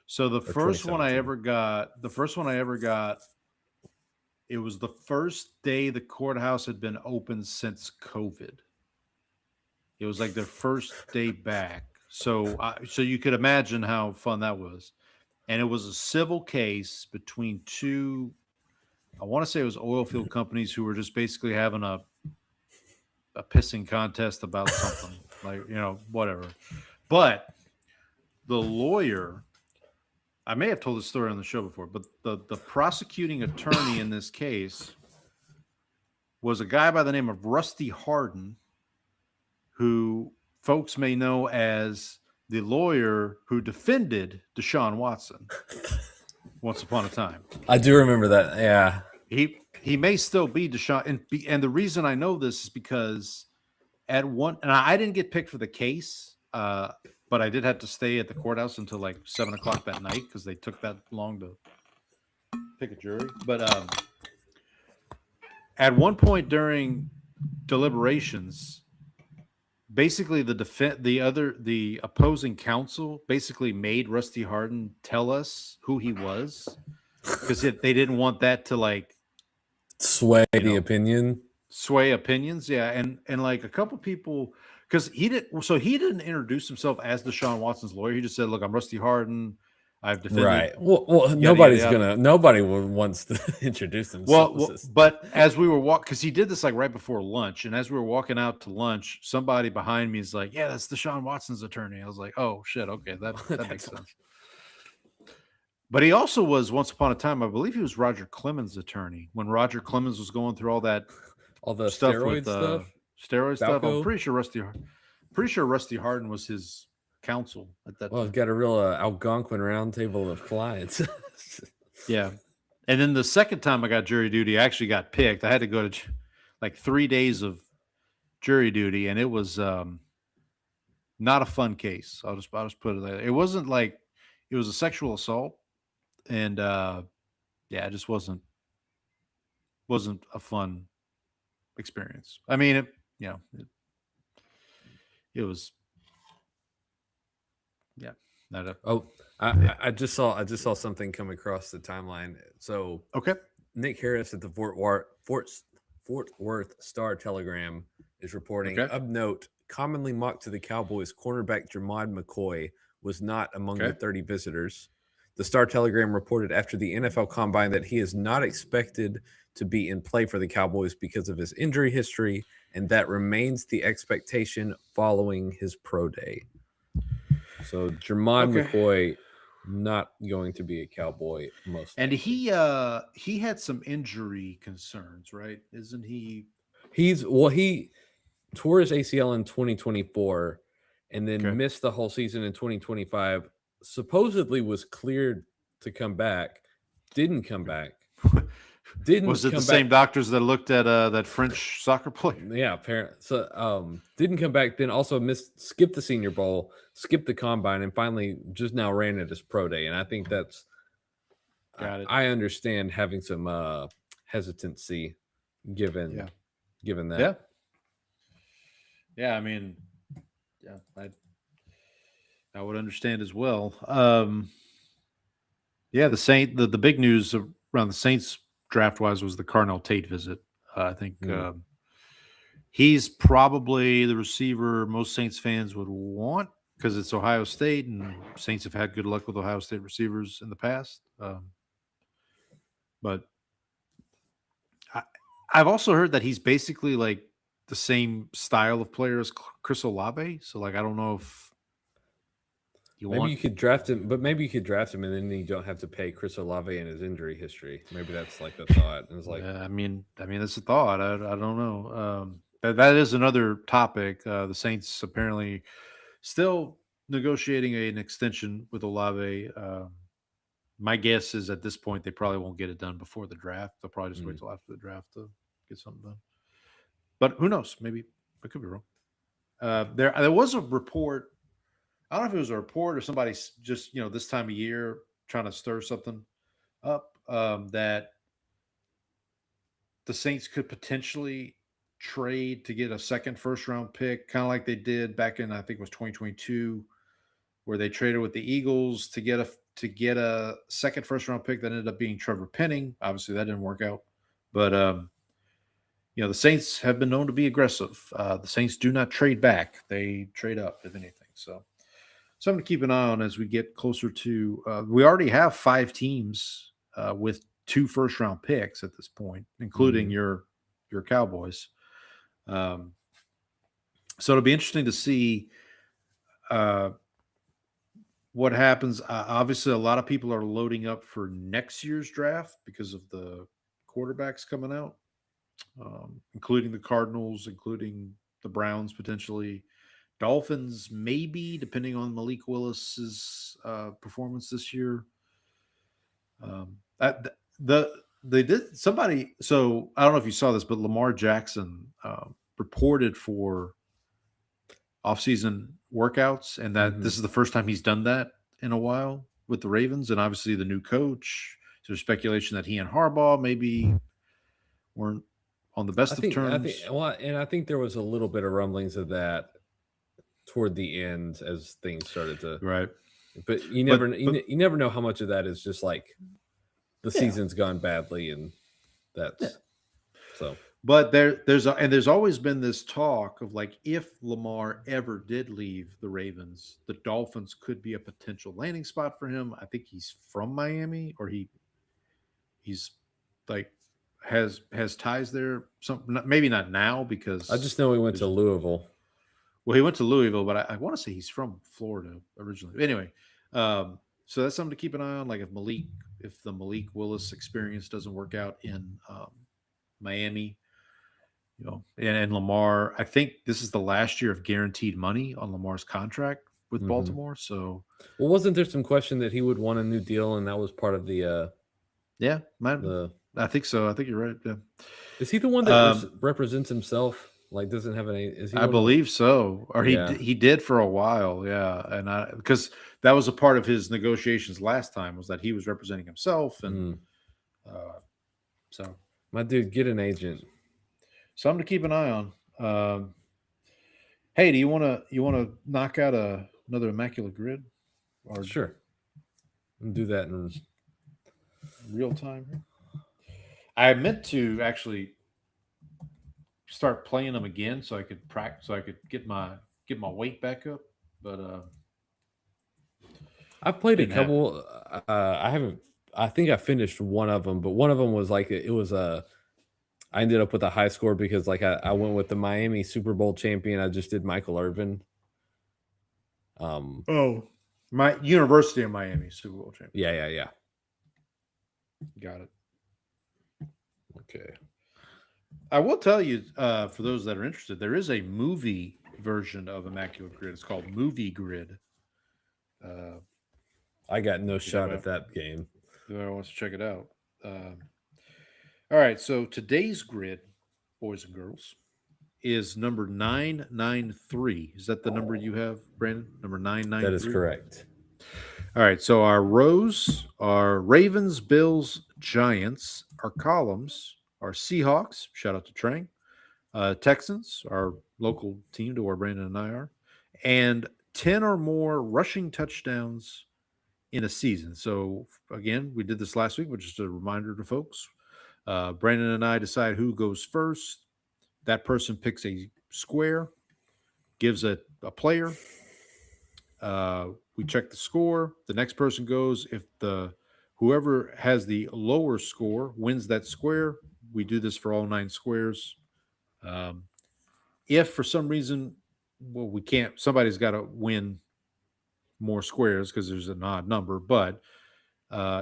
So the first one I ever got, it was the first day the courthouse had been open since COVID. It was like their first day back. So you could imagine how fun that was. And it was a civil case between two, I want to say it was oil field companies who were just basically having a pissing contest about something, like, whatever. But the lawyer, I may have told this story on the show before, but the prosecuting attorney in this case was a guy by the name of Rusty Hardin, who folks may know as the lawyer who defended Deshaun Watson once upon a time. I do remember that. Yeah. He may still be Deshaun, and the reason I know this is because and I didn't get picked for the case, but I did have to stay at the courthouse until like 7:00 that night because they took that long to pick a jury. But at one point during deliberations, basically the opposing counsel basically made Rusty Hardin tell us who he was because they didn't want that to like sway the opinion. Sway opinions, yeah, and like a couple people, because he didn't introduce himself as Deshaun Watson's lawyer. He just said, "Look, I'm Rusty Hardin. I've defended." Right. Well, nobody wants to introduce themselves. Well, but as we were because he did this like right before lunch, and as we were walking out to lunch, somebody behind me is like, "Yeah, that's Deshaun Watson's attorney." I was like, "Oh shit, okay, that makes sense." But he also was once upon a time, I believe he was Roger Clemens' attorney when Roger Clemens was going through all the steroid stuff. Steroid stuff. I'm pretty sure Rusty Hardin was his counsel at that time. I've got a real Algonquin roundtable of clients. Yeah. And then the second time I got jury duty, I actually got picked. I had to go to like 3 days of jury duty, and it was not a fun case. I'll just put it there. It wasn't like it was a sexual assault, and it just wasn't a fun experience. I mean, it was, yeah. I just saw something come across the timeline. So okay, Nick Harris at the Fort Worth Star-Telegram is reporting of note. Commonly mocked to the Cowboys, cornerback Jermod McCoy was not among the 30 visitors. The Star-Telegram reported after the NFL Combine that he is not expected to be in play for the Cowboys because of his injury history, and that remains the expectation following his pro day. So Jermod McCoy not going to be a Cowboy most. And he had some injury concerns, right? Isn't he? He tore his ACL in 2024 and then missed the whole season in 2025. Supposedly was cleared to come back, didn't come back. Was it the same doctors that looked at that French soccer player? Yeah, apparently. So didn't come back, then also skipped the Senior Bowl, skipped the Combine, and finally just now ran at his pro day. And I think that's I understand having some hesitancy given that. Yeah, I mean, I would understand as well. The big news around the Saints draft wise was the Carnell Tate visit. I think he's probably the receiver most Saints fans would want because it's Ohio State, and Saints have had good luck with Ohio State receivers in the past. But I've also heard that he's basically like the same style of player as Chris Olave. So, like, I don't know if you could draft him, but maybe you could draft him and then you don't have to pay Chris Olave and his injury history. Maybe that's like the thought. And it's like, I mean, that's a thought. I don't know. That is another topic. The Saints apparently still negotiating an extension with Olave. My guess is at this point they probably won't get it done before the draft. They'll probably just wait till after the draft to get something done. But who knows? Maybe I could be wrong. There was a report. I don't know if it was a report or somebody just this time of year trying to stir something up that the Saints could potentially trade to get a second first-round pick, kind of like they did back in, I think it was 2022, where they traded with the Eagles to get a second first-round pick that ended up being Trevor Penning. Obviously, that didn't work out. But, the Saints have been known to be aggressive. The Saints do not trade back. They trade up, if anything. So something to keep an eye on as we get closer to we already have 5 teams with 2 first-round picks at this point, including your Cowboys. So it'll be interesting to see what happens. Obviously, a lot of people are loading up for next year's draft because of the quarterbacks coming out. including the Cardinals, including the Browns potentially. Dolphins, maybe, depending on Malik Willis's performance this year. They did somebody. So I don't know if you saw this, but Lamar Jackson reported for offseason workouts, and that this is the first time he's done that in a while with the Ravens, and obviously the new coach. So there's speculation that he and Harbaugh maybe weren't on the best of terms. I think there was a little bit of rumblings of that toward the end as things started to right. But you never know how much of that is just like the season's gone badly, and that's so. But there's always been this talk of like if Lamar ever did leave the Ravens, the Dolphins could be a potential landing spot for him. I think he's from Miami, or he's like has ties there. Maybe not now because I just know he went to Louisville. Well, he went to Louisville, but I want to say he's from Florida originally. Anyway, so that's something to keep an eye on. Like if the Malik Willis experience doesn't work out in Miami, and Lamar, I think this is the last year of guaranteed money on Lamar's contract with Baltimore. So, well, wasn't there some question that he would want a new deal, and that was part of the? I think so. I think you're right. Yeah. Is he the one that represents himself? Like, doesn't have any? Is he? I believe so, or he did for a while. Yeah, and because that was a part of his negotiations last time was that he was representing himself, and so my dude, get an agent. Something to keep an eye on. Hey, do you want to knock out another immaculate grid? Or sure, and do that in real time. I meant to actually start playing them again so I could practice, so I could get my weight back up. But I've played a couple. I think I finished one of them, but one of them was like it was I ended up with a high score because like I went with the Miami Super Bowl champion. I just did Michael Irvin. My University of Miami Super Bowl champion. Yeah. Got it. Okay. I will tell you, for those that are interested, there is a movie version of Immaculate Grid. It's called Movie Grid. I got no shot at that game. Whoever wants to check it out. All right, so today's grid, boys and girls, is number 993. Is that the number you have, Brandon? Number 993? That is correct. All right, so our rows are Ravens, Bills, Giants. Our columns are Seahawks. Shout out to Trang. Texans, our local team to where Brandon and I are. And 10 or more rushing touchdowns in a season. So, again, we did this last week, but just a reminder to folks. Brandon and I decide who goes first. That person picks a square, gives a player. We check the score. The next person goes. If whoever has the lower score wins that square, we do this for all 9 squares. If for some reason, we can't, somebody's got to win more squares because there's an odd number. But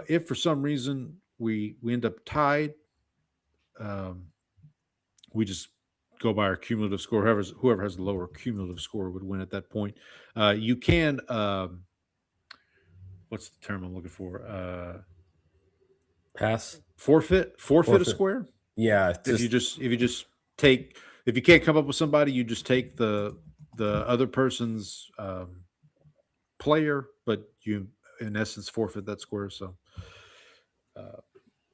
if for some reason we end up tied, we just go by our cumulative score. Whoever has the lower cumulative score would win at that point. You can, what's the term I'm looking for? Pass. Forfeit a square. Yeah. If you can't come up with somebody, you just take the other person's player, but you in essence forfeit that square. So,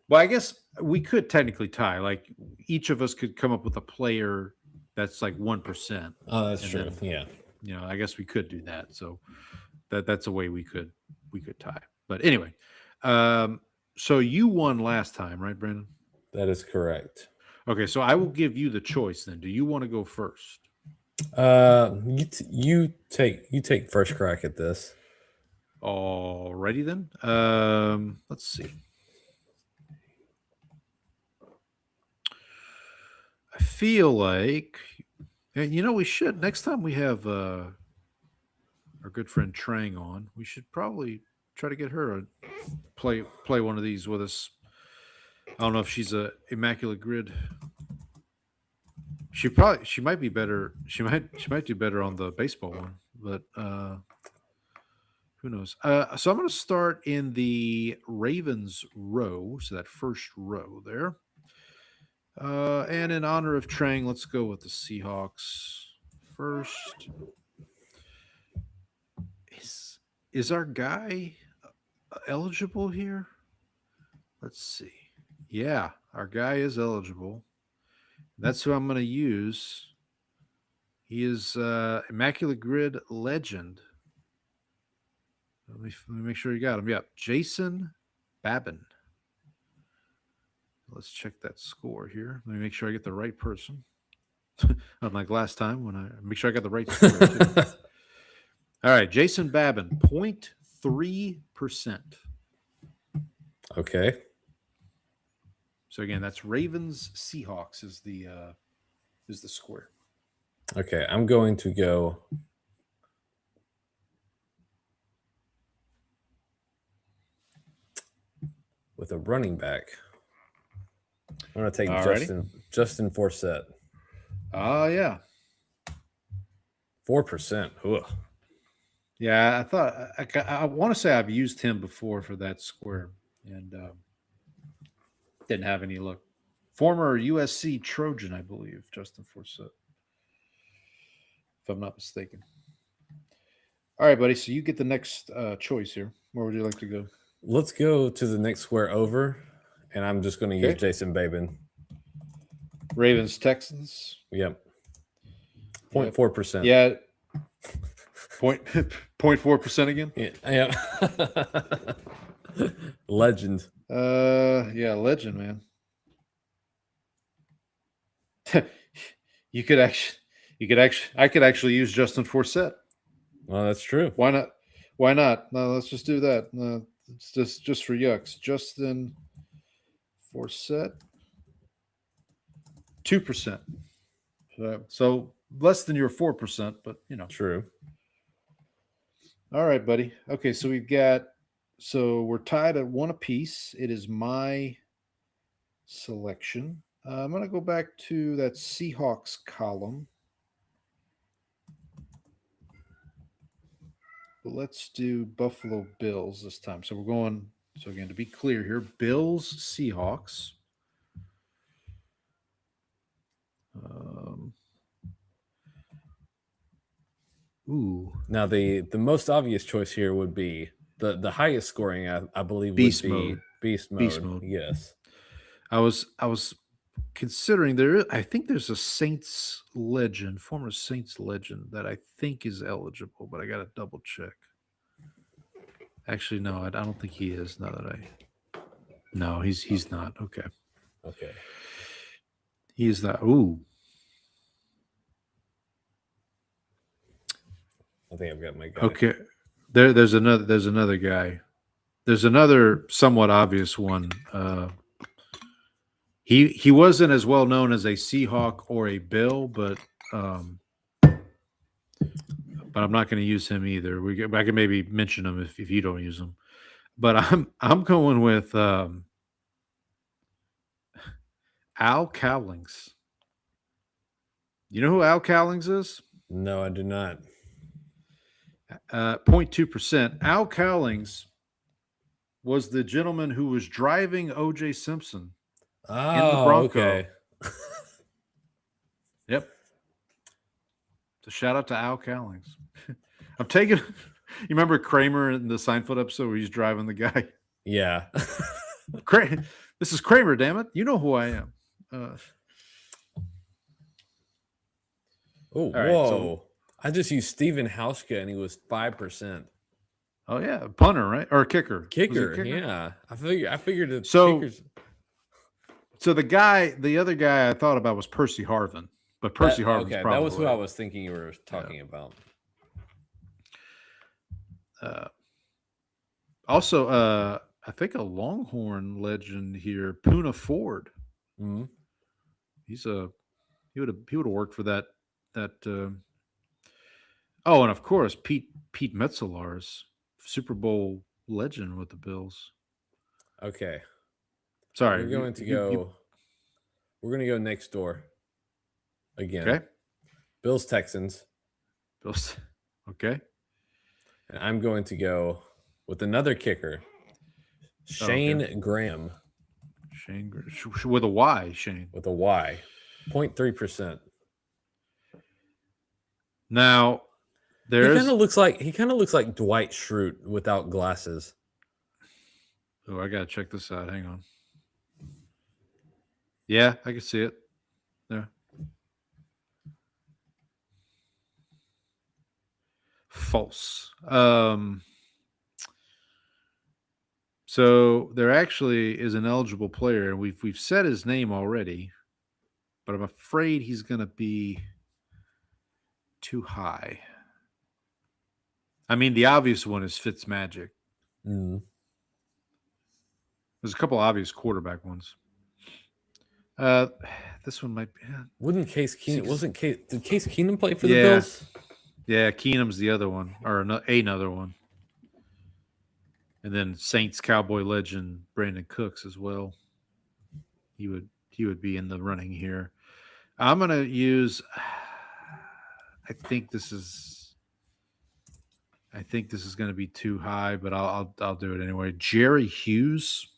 well, I guess we could technically tie. Like each of us could come up with a player that's like 1%. Oh, that's true. Then, I guess we could do that. So that's a way we could tie. But anyway, so you won last time, right, Brandon? That is correct. Okay, so I will give you the choice then. Do you want to go first? You take first crack at this. Alrighty then. Let's see. I feel like, we should next time we have our good friend Trang on. We should probably try to get her to play one of these with us. I don't know if she's a Immaculate Grid She might be better. She might do better on the baseball one, but who knows? So I'm going to start in the Ravens row, so that first row there. And in honor of Trang, let's go with the Seahawks first. Is our guy eligible here? Let's see. Yeah, our guy is eligible. That's who I'm going to use. He is Immaculate Grid legend. Let me make sure you got him. Yeah, Jason Babin. Let's check that score here. Let me make sure I get the right person. Unlike last time when I make sure I got the right score too. All right, Jason Babin, 0.3%. Okay. So again, that's Ravens Seahawks is the square. Okay, I'm going to go with a running back. I'm going to take Justin Forsett. Yeah. 4%. Ugh. Yeah, I thought I want to say I've used him before for that square and didn't have any luck. Former USC Trojan, I believe, Justin Forsett, if I'm not mistaken. All right, buddy. So you get the next choice here. Where would you like to go? Let's go to the next square over, and I'm just going to use Jason Babin. Ravens Texans. Yep. 0.4%. Yeah. 0.4% again. Yeah. Legend. Yeah, legend, man. I could actually use Justin Forsett. Well, that's true. Why not? No, let's just do that. No, it's just for yucks. Justin Forsett, 2%. So less than your 4%, but you know. True. All right, buddy. Okay, so we're tied at one apiece. It is my selection. I'm going to go back to that Seahawks column. But let's do Buffalo Bills this time. So we're going, so again, to be clear here, Bills, Seahawks. Now the most obvious choice here would be the highest scoring, I believe, Beast would be Mode. Beast Mode. Beast Mode. Yes. I was considering I think there's a Saints legend, former Saints legend that I think is eligible, but I got to double check. Actually, no, I don't think he is. No, he's not. Okay. He is not. Ooh. I think I've got my guy. Okay. There's another guy. There's another somewhat obvious one. He wasn't as well known as a Seahawk or a Bill, but I'm not going to use him either. I can maybe mention him if you don't use him. But I'm going with Al Cowlings. You know who Al Cowlings is? No, I do not. 0.2%. Al Cowlings was the gentleman who was driving O.J. Simpson in the Bronco. Okay. Yep. So shout out to Al Cowlings. I'm taking. You remember Kramer in the Seinfeld episode where he's driving the guy? Yeah. This is Kramer, damn it! You know who I am. Oh, right, whoa! so- I just used Steven Hauschka, and he was 5%. Oh yeah, punter, right? Or kicker? Was it Kicker, yeah. I figured it. So the other guy I thought about was Percy Harvin, but Percy Harvin's okay, probably that was who right. I was thinking you were talking about. Also, I think a Longhorn legend here, Puna Ford. Mm-hmm. He would have worked for that. Oh, and of course, Pete Metzelar's Super Bowl legend with the Bills. Okay. Sorry, We're going to go next door. again. Okay. Bills Texans. Bills. Okay. And I'm going to go with another kicker, Shane Graham Shane with a Y, Shane. with a Y, 0.3%. Now, He kind of looks like Dwight Schrute without glasses. Oh, I gotta check this out. Hang on. Yeah, I can see it. There. False. So there actually is an eligible player, and we've said his name already, but I'm afraid he's gonna be too high. I mean, the obvious one is Fitzmagic. Mm. There's a couple obvious quarterback ones. This one might be. Wouldn't Case Keenum? Did Case Keenum play for Yeah. the Bills? Yeah, Keenum's the other one, or another one. And then Saints Cowboy legend Brandon Cooks as well. He would be in the running here. I'm gonna use. I think this is going to be too high, but I'll do it anyway. Jerry Hughes,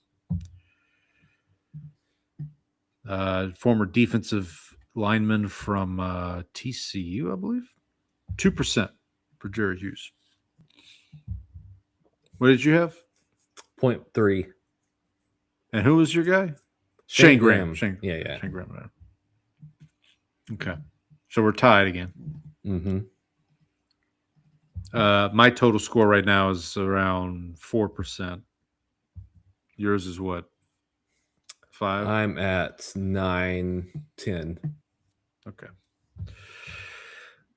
former defensive lineman from TCU, I believe. 2% for Jerry Hughes. What did you have? 0.3. And who was your guy? Shane Graham. Yeah. Shane Graham. Okay. So we're tied again. Mm-hmm. My total score right now is around 4%. Yours is what? 5? I'm at 9, 10. Okay.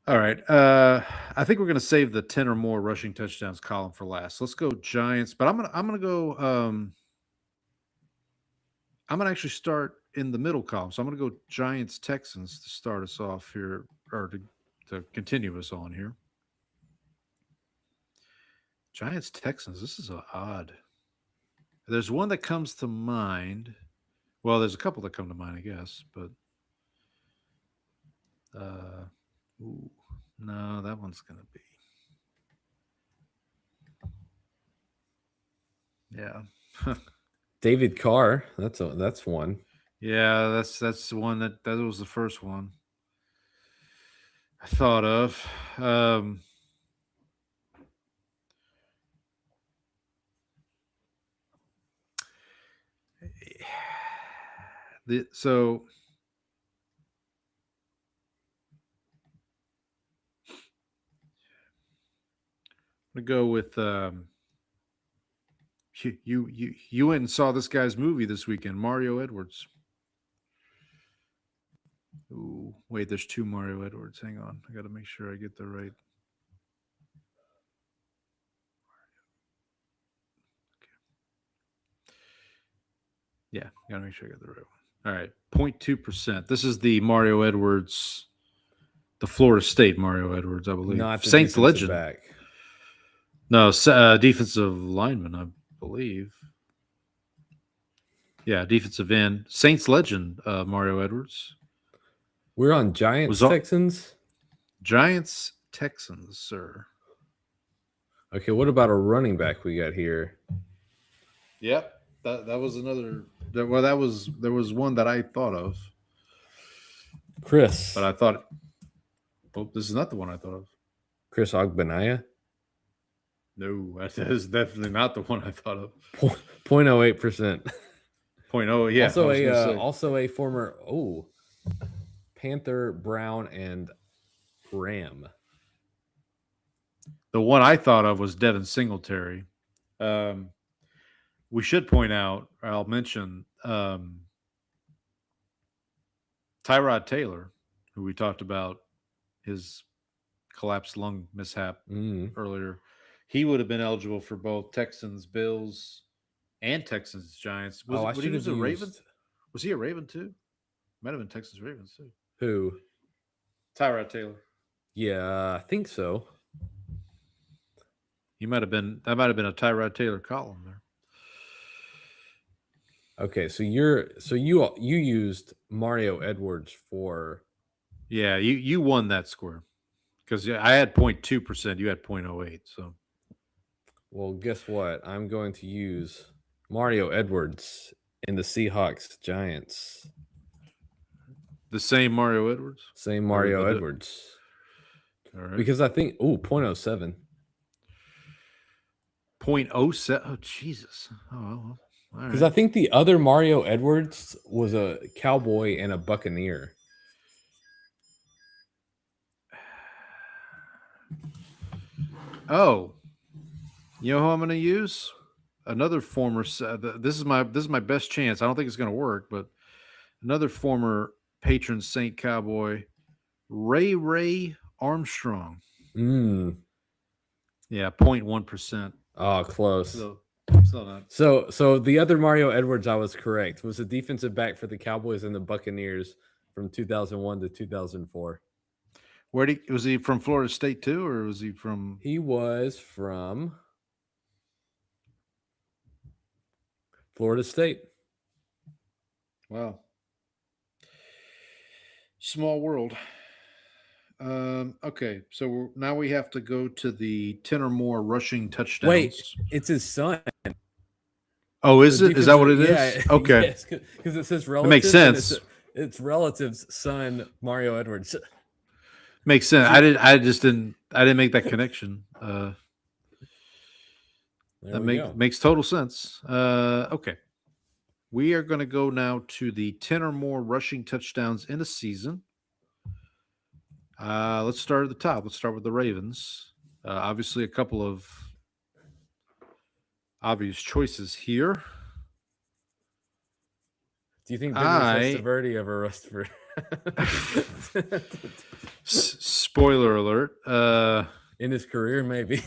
All right. I think we're going to save the 10 or more rushing touchdowns column for last. Let's go Giants, but I'm going to go I'm going to actually start in the middle column. So I'm going to go Giants Texans to start us off here, or to continue us on here. Giants Texans. This is odd. There's one that comes to mind. Well, there's a couple that come to mind, I guess, but no, that one's gonna be. Yeah. David Carr. That's one. Yeah, that's the one that was the first one I thought of. So I'm gonna go with you went and saw this guy's movie this weekend, Mario Edwards. Ooh, wait, there's 2 Mario Edwards. Hang on, I got to make sure I get the right. Yeah, got to make sure I got the right one. All right, 0.2%. This is the Mario Edwards, the Florida State Mario Edwards, I believe. Not the Saints defensive legend. back. No, defensive lineman, I believe. Yeah, defensive end. Saints legend, Mario Edwards. We're on Giants Texans. Giants Texans, sir. Okay, what about a running back we got here? Yep. That was another. Well, there was one that I thought of. Chris. But I thought, oh, this is not the one I thought of. Chris Ogbenaya? No, that is definitely not the one I thought of. 0.08%. 0.0, yeah. Also a former Panther, Brown, and Ram. The one I thought of was Devin Singletary. We should point out, or I'll mention, Tyrod Taylor, who we talked about his collapsed lung mishap earlier. He would have been eligible for both Texans, Bills, and Texans, Giants. Was he a Raven? Was he a Raven too? Might have been Texans, Ravens too. Who? Tyrod Taylor. Yeah, I think so. That might have been a Tyrod Taylor column there. Okay, so you used Mario Edwards for Yeah, you won that square because I had 0.2%. You had 0.08. So Well, guess what? I'm going to use Mario Edwards in the Seahawks Giants. the same Mario Edwards. Same Or Mario the- Edwards. All right. Because I think 0.07. 0.07. Oh, Jesus. Oh, well. All Because right. I think the other Mario Edwards was a Cowboy and a Buccaneer. Oh, you know who I'm going to use? Another former. This is my best chance. I don't think it's going to work, but another former patron saint Cowboy, Ray Armstrong. Yeah, 0.1%. Oh, close. So not. So the other Mario Edwards, I was correct, was a defensive back for the Cowboys and the Buccaneers from 2001 to 2004. Was he from Florida State too, or was he from? He was from Florida State. Wow. Small world. Okay, so now we have to go to the 10 or more rushing touchdowns. Wait, it's his son. Oh, is it? Is that what it is? Yeah, Okay. Because it says relative. Makes sense. It's relative's son, Mario Edwards. Makes sense. I didn't make that connection. Makes total sense. Okay. We are going to go now to the 10 or more rushing touchdowns in a season. Let's start at the top. Let's start with the Ravens. Obviously, a couple of obvious choices here. Do you think Douglas Testaverde ever rushed for? Spoiler alert. In his career, maybe.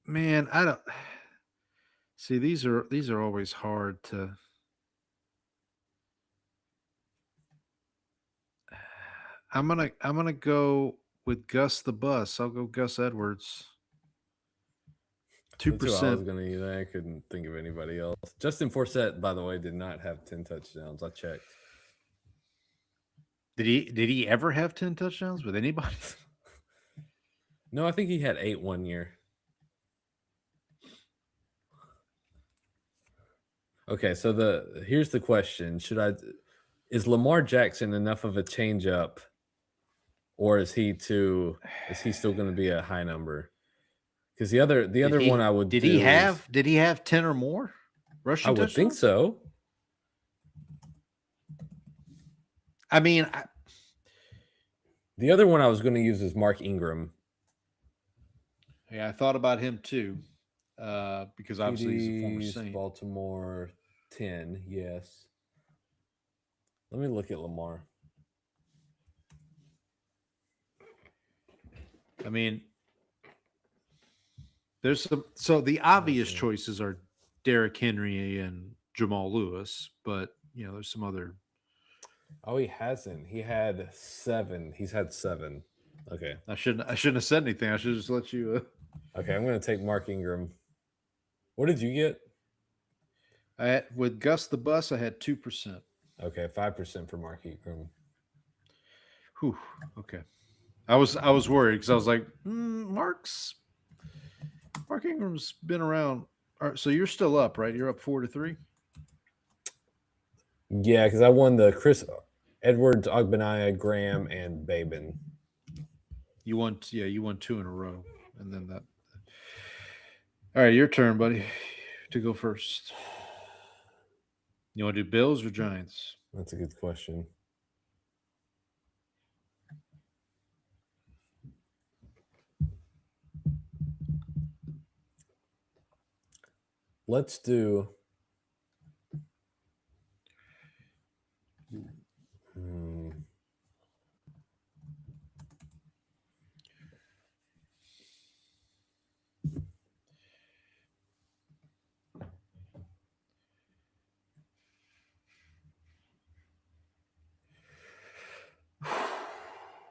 Man, I don't see. These are always hard to. I'm gonna go with Gus the Bus. I'll go Gus Edwards. 2%. I was gonna use that. I couldn't think of anybody else. Justin Forsett, by the way, did not have 10 touchdowns. I checked. Did he ever have 10 touchdowns with anybody? No, I think he had 8 one year. Okay, so here's the question: is Lamar Jackson enough of a change up, or is he still going to be a high number? Because the other one I would did he have 10 or more rushing? I would think so. I mean, the other one I was going to use is Mark Ingram. Yeah, I thought about him too, because obviously he's a former Saint. Baltimore 10, yes. Let me look at Lamar. I mean, so the obvious choices are Derrick Henry and Jamal Lewis, but there's some other. Oh, he hasn't. He had 7. He's had 7. Okay. I shouldn't have said anything. I should just let you. Okay, I'm going to take Mark Ingram. What did you get? With Gus the Bus, I had 2%. Okay, 5% for Mark Ingram. Whew. Okay. I was worried because I was like, Mark Ingram's been around. All right, so you're still up, right? You're up 4-3. Yeah, because I won the Chris Edwards, Ogbenaya, Graham, and Babin. You won 2 in a row, and then that. All right, your turn, buddy, to go first. You want to do Bills or Giants? That's a good question. Let's do.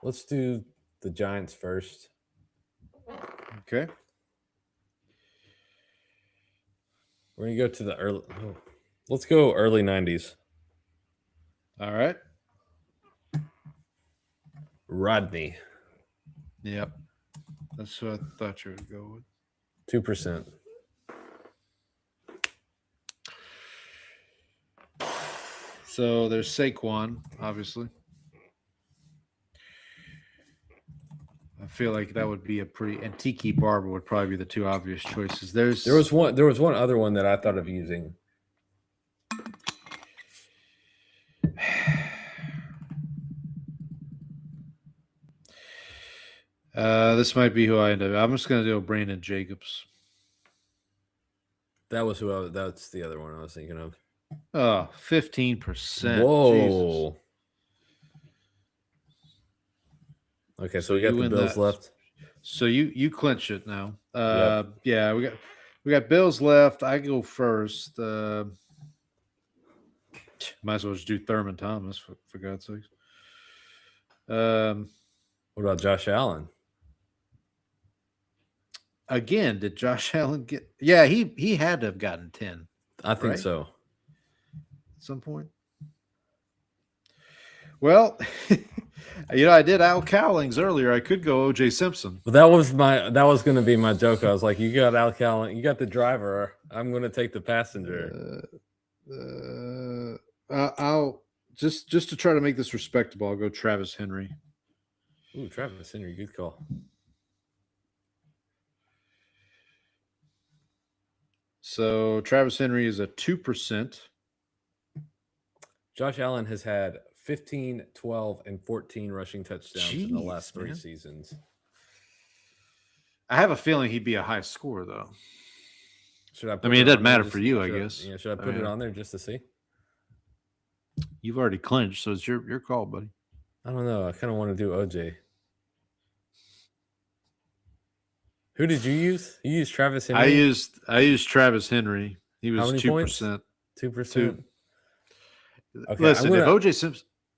Let's do the Giants first. Okay. We're going to go to the let's go early 90s. All right. Rodney, Yep. That's what I thought you would go with. 2%. So there's Saquon, obviously. I feel like that would be a pretty, and Tiki Barber would probably be the two obvious choices. There was one other one that I thought of using. This might be who I end up. I'm just gonna do Brandon Jacobs. That's the other one I was thinking of. 15%. Whoa. Jesus. Okay, so we got the Bills left. So you clinch it now. Yep. Yeah, we got Bills left. I go first. Might as well just do Thurman Thomas for God's sakes. What about Josh Allen? Again, did Josh Allen get? Yeah, he had to have gotten 10. I think right? so. At some point. Well, I did Al Cowlings earlier. I could go OJ Simpson. Well, that was going to be my joke. I was like, you got Al Cowling, you got the driver. I'm going to take the passenger. I'll just to try to make this respectable, I'll go Travis Henry. Ooh, Travis Henry, good call. So Travis Henry is a 2%. Josh Allen has had 15, 12, and 14 rushing touchdowns in the last 3 seasons. I have a feeling he'd be a high scorer, though. Should I? I mean, it doesn't matter for you, I guess. Yeah, should I put it on there just to see? You've already clinched, so it's your call, buddy. I don't know. I kind of want to do OJ. Who did you use? You used Travis Henry. I used Travis Henry. He was 2%. 2%. Okay, listen,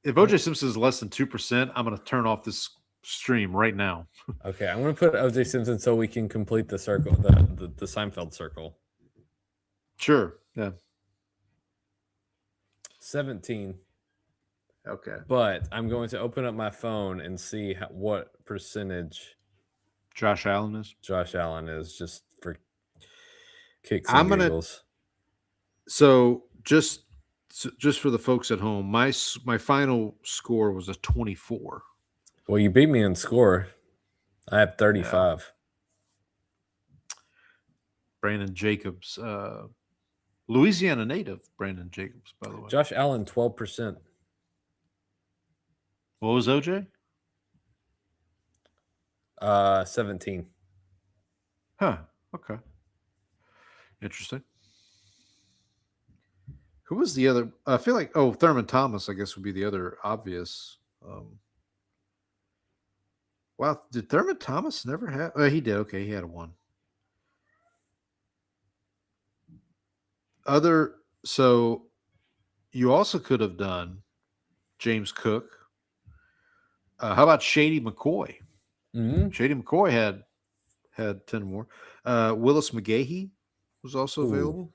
if OJ Simpson is less than 2%, I'm going to turn off this stream right now. Okay, I'm going to put OJ Simpson so we can complete the circle, the Seinfeld circle. Sure. Yeah. 17. Okay. But I'm going to open up my phone and see what percentage Josh Allen is just for kicks and giggles. So just for the folks at home, my final score was a 24. Well, you beat me in score. I have 35. Yeah. Brandon Jacobs, Louisiana native Brandon Jacobs, by the way. Josh Allen, 12%. What was OJ? 17. Huh. Okay. Interesting. Who was the other? I feel like Thurman Thomas, I guess, would be the other obvious. Wow, did Thurman Thomas never have? He did. Okay, he had a 1. So you also could have done James Cook. How about Shady McCoy? Mm-hmm. Shady McCoy had 10 more. Willis McGahee was also available.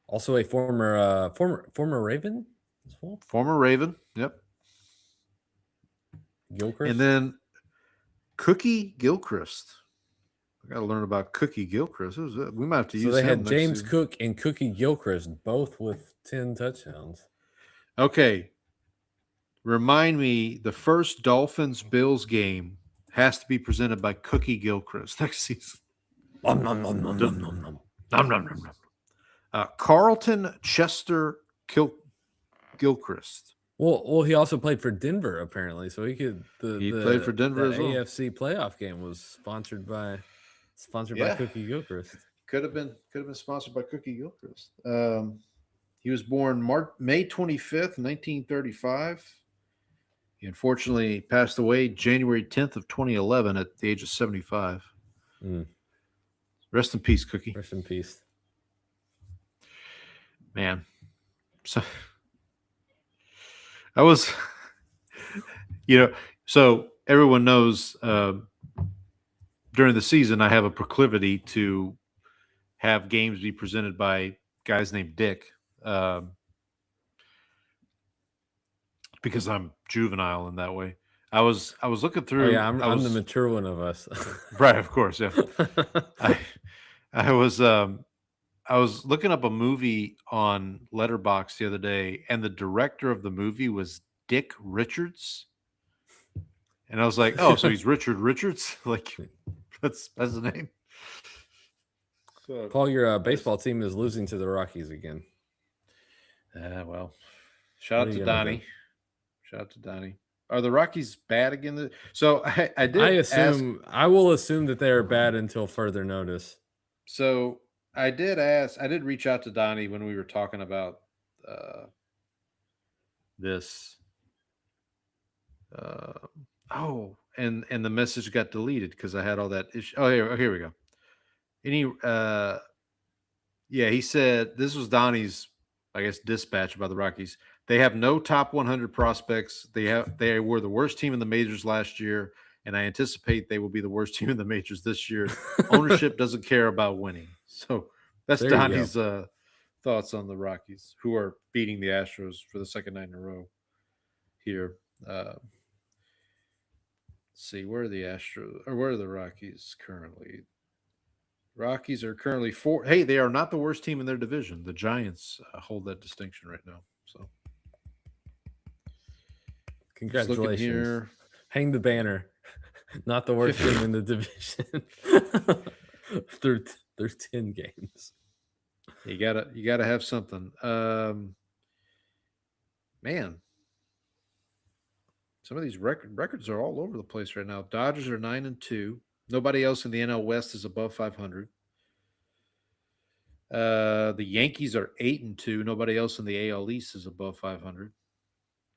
Also a former Raven as well. Former Raven, yep. Gilchrist. And then Cookie Gilchrist. I got to learn about Cookie Gilchrist. Who's that? We might have to use. So they had next James season. Cook and Cookie Gilchrist both with 10 touchdowns. Okay. Remind me, the first Dolphins-Bills game has to be presented by Cookie Gilchrist next season. Nom, nom, nom, nom, nom, nom, nom. Nom, nom, nom, nom. Carlton Chester Gilchrist. Well, he also played for Denver apparently, so he could. He played for Denver as well. AFC playoff game was sponsored by Cookie Gilchrist. Could have been sponsored by Cookie Gilchrist. He was born May 25th, 1935. He unfortunately passed away January 10th of 2011 at the age of 75. Rest in peace, Cookie. Rest in peace. Man. So I was, so everyone knows during the season, I have a proclivity to have games be presented by guys named Dick because I'm juvenile in that way. I was looking Oh through. yeah, I'm the mature one of us. Right, of course, yeah. I was looking up a movie on Letterboxd the other day, and the director of the movie was Dick Richards. And I was like, oh, so he's Richard Richards? Like, that's the name. So, Paul, your baseball team is losing to the Rockies again. well, shout What out are to you gonna do? Donnie. Shout out to Donnie. Are the Rockies bad again? So I did I will assume that they are bad until further notice. So I did reach out to Donnie when we were talking about this. And the message got deleted because I had all that issue. Oh, here we go. He said this was Donnie's, I guess, dispatch about the Rockies. They have no top 100 prospects. They were the worst team in the majors last year, and I anticipate they will be the worst team in the majors this year. Ownership doesn't care about winning. So that's There you Donnie's thoughts on the Rockies, who are beating the Astros for the second night in a row here. Let's see, where are the Astros, or where are the Rockies currently? Rockies are currently 4. Hey, they are not the worst team in their division. The Giants hold that distinction right now. So Congratulations. Here. Hang the banner. Not the worst team in the division. through 10 games. You gotta have something. Man. Some of these records are all over the place right now. Dodgers are 9-2. Nobody else in the NL West is above 500. The Yankees are 8-2. Nobody else in the AL East is above 500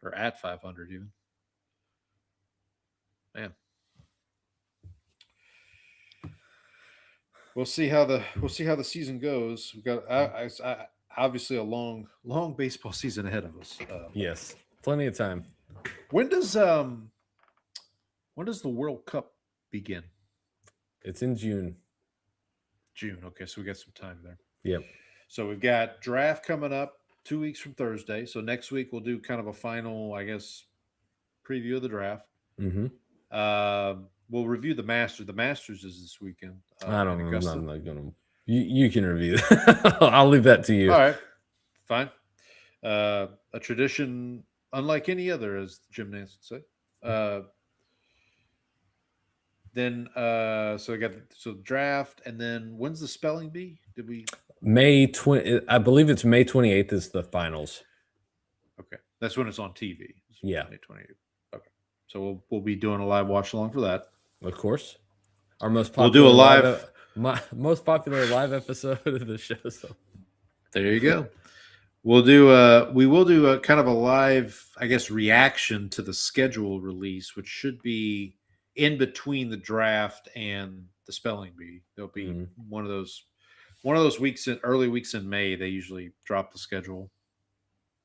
or at 500 even. Man, we'll see how the season goes. We've got obviously a long baseball season ahead of us. Yes, plenty of time. When does the World Cup begin? It's in June. June. Okay, so we got some time there. Yep. So we've got draft coming up 2 weeks from Thursday. So next week we'll do kind of a final, I guess, preview of the draft. Mm-hmm. We'll review the Masters. The Masters is this weekend. I don't know. I'm not gonna. You can review it. I'll leave that to you. All right, fine. A tradition unlike any other, as Jim Nance would say. So we got draft, and then when's the spelling bee? Did we? May 20. I believe it's May 28th is the finals. Okay, that's when it's on TV. Yeah, May 28th. Okay, so we'll be doing a live watch along for that. Of course, our most popular. We'll do a live, most popular live episode of the show. So there you go. We will do a kind of a live, I guess, reaction to the schedule release, which should be in between the draft and the spelling bee. There'll be one of those weeks early weeks in May. They usually drop the schedule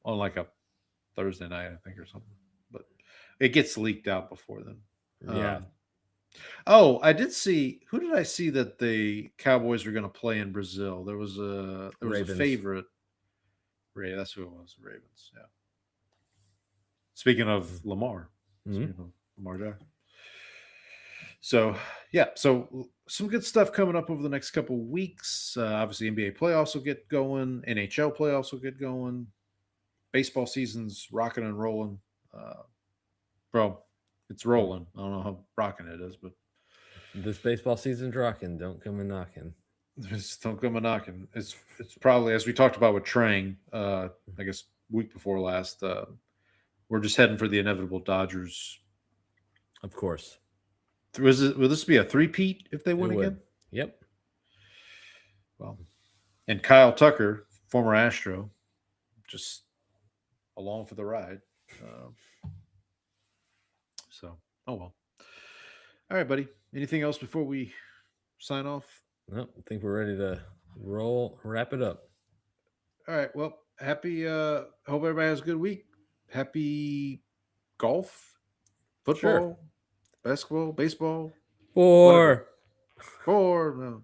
on like a Thursday night, I think, or something. But it gets leaked out before then. Yeah. I did see. Who did I see that the Cowboys were going to play in Brazil? There was a favorite. Ray, that's who it was. The Ravens. Yeah. Speaking of Lamar, Lamar Jackson. So some good stuff coming up over the next couple of weeks. Obviously, NBA playoffs will get going. NHL playoffs will get going. Baseball season's rocking and rolling. Bro, it's rolling. I don't know how rocking it is, but this baseball season's rocking. Don't come and knocking. Just don't come a knocking. It's probably, as we talked about with Trang, I guess week before last, we're just heading for the inevitable Dodgers. Of course. Will this be a three-peat if they win again? Yep. Well, and Kyle Tucker, former Astro, just along for the ride. Oh well. All right, buddy. Anything else before we sign off? No, I think we're ready to wrap it up. All right. Well, happy, hope everybody has a good week. Happy golf, football, basketball, baseball. Four. No.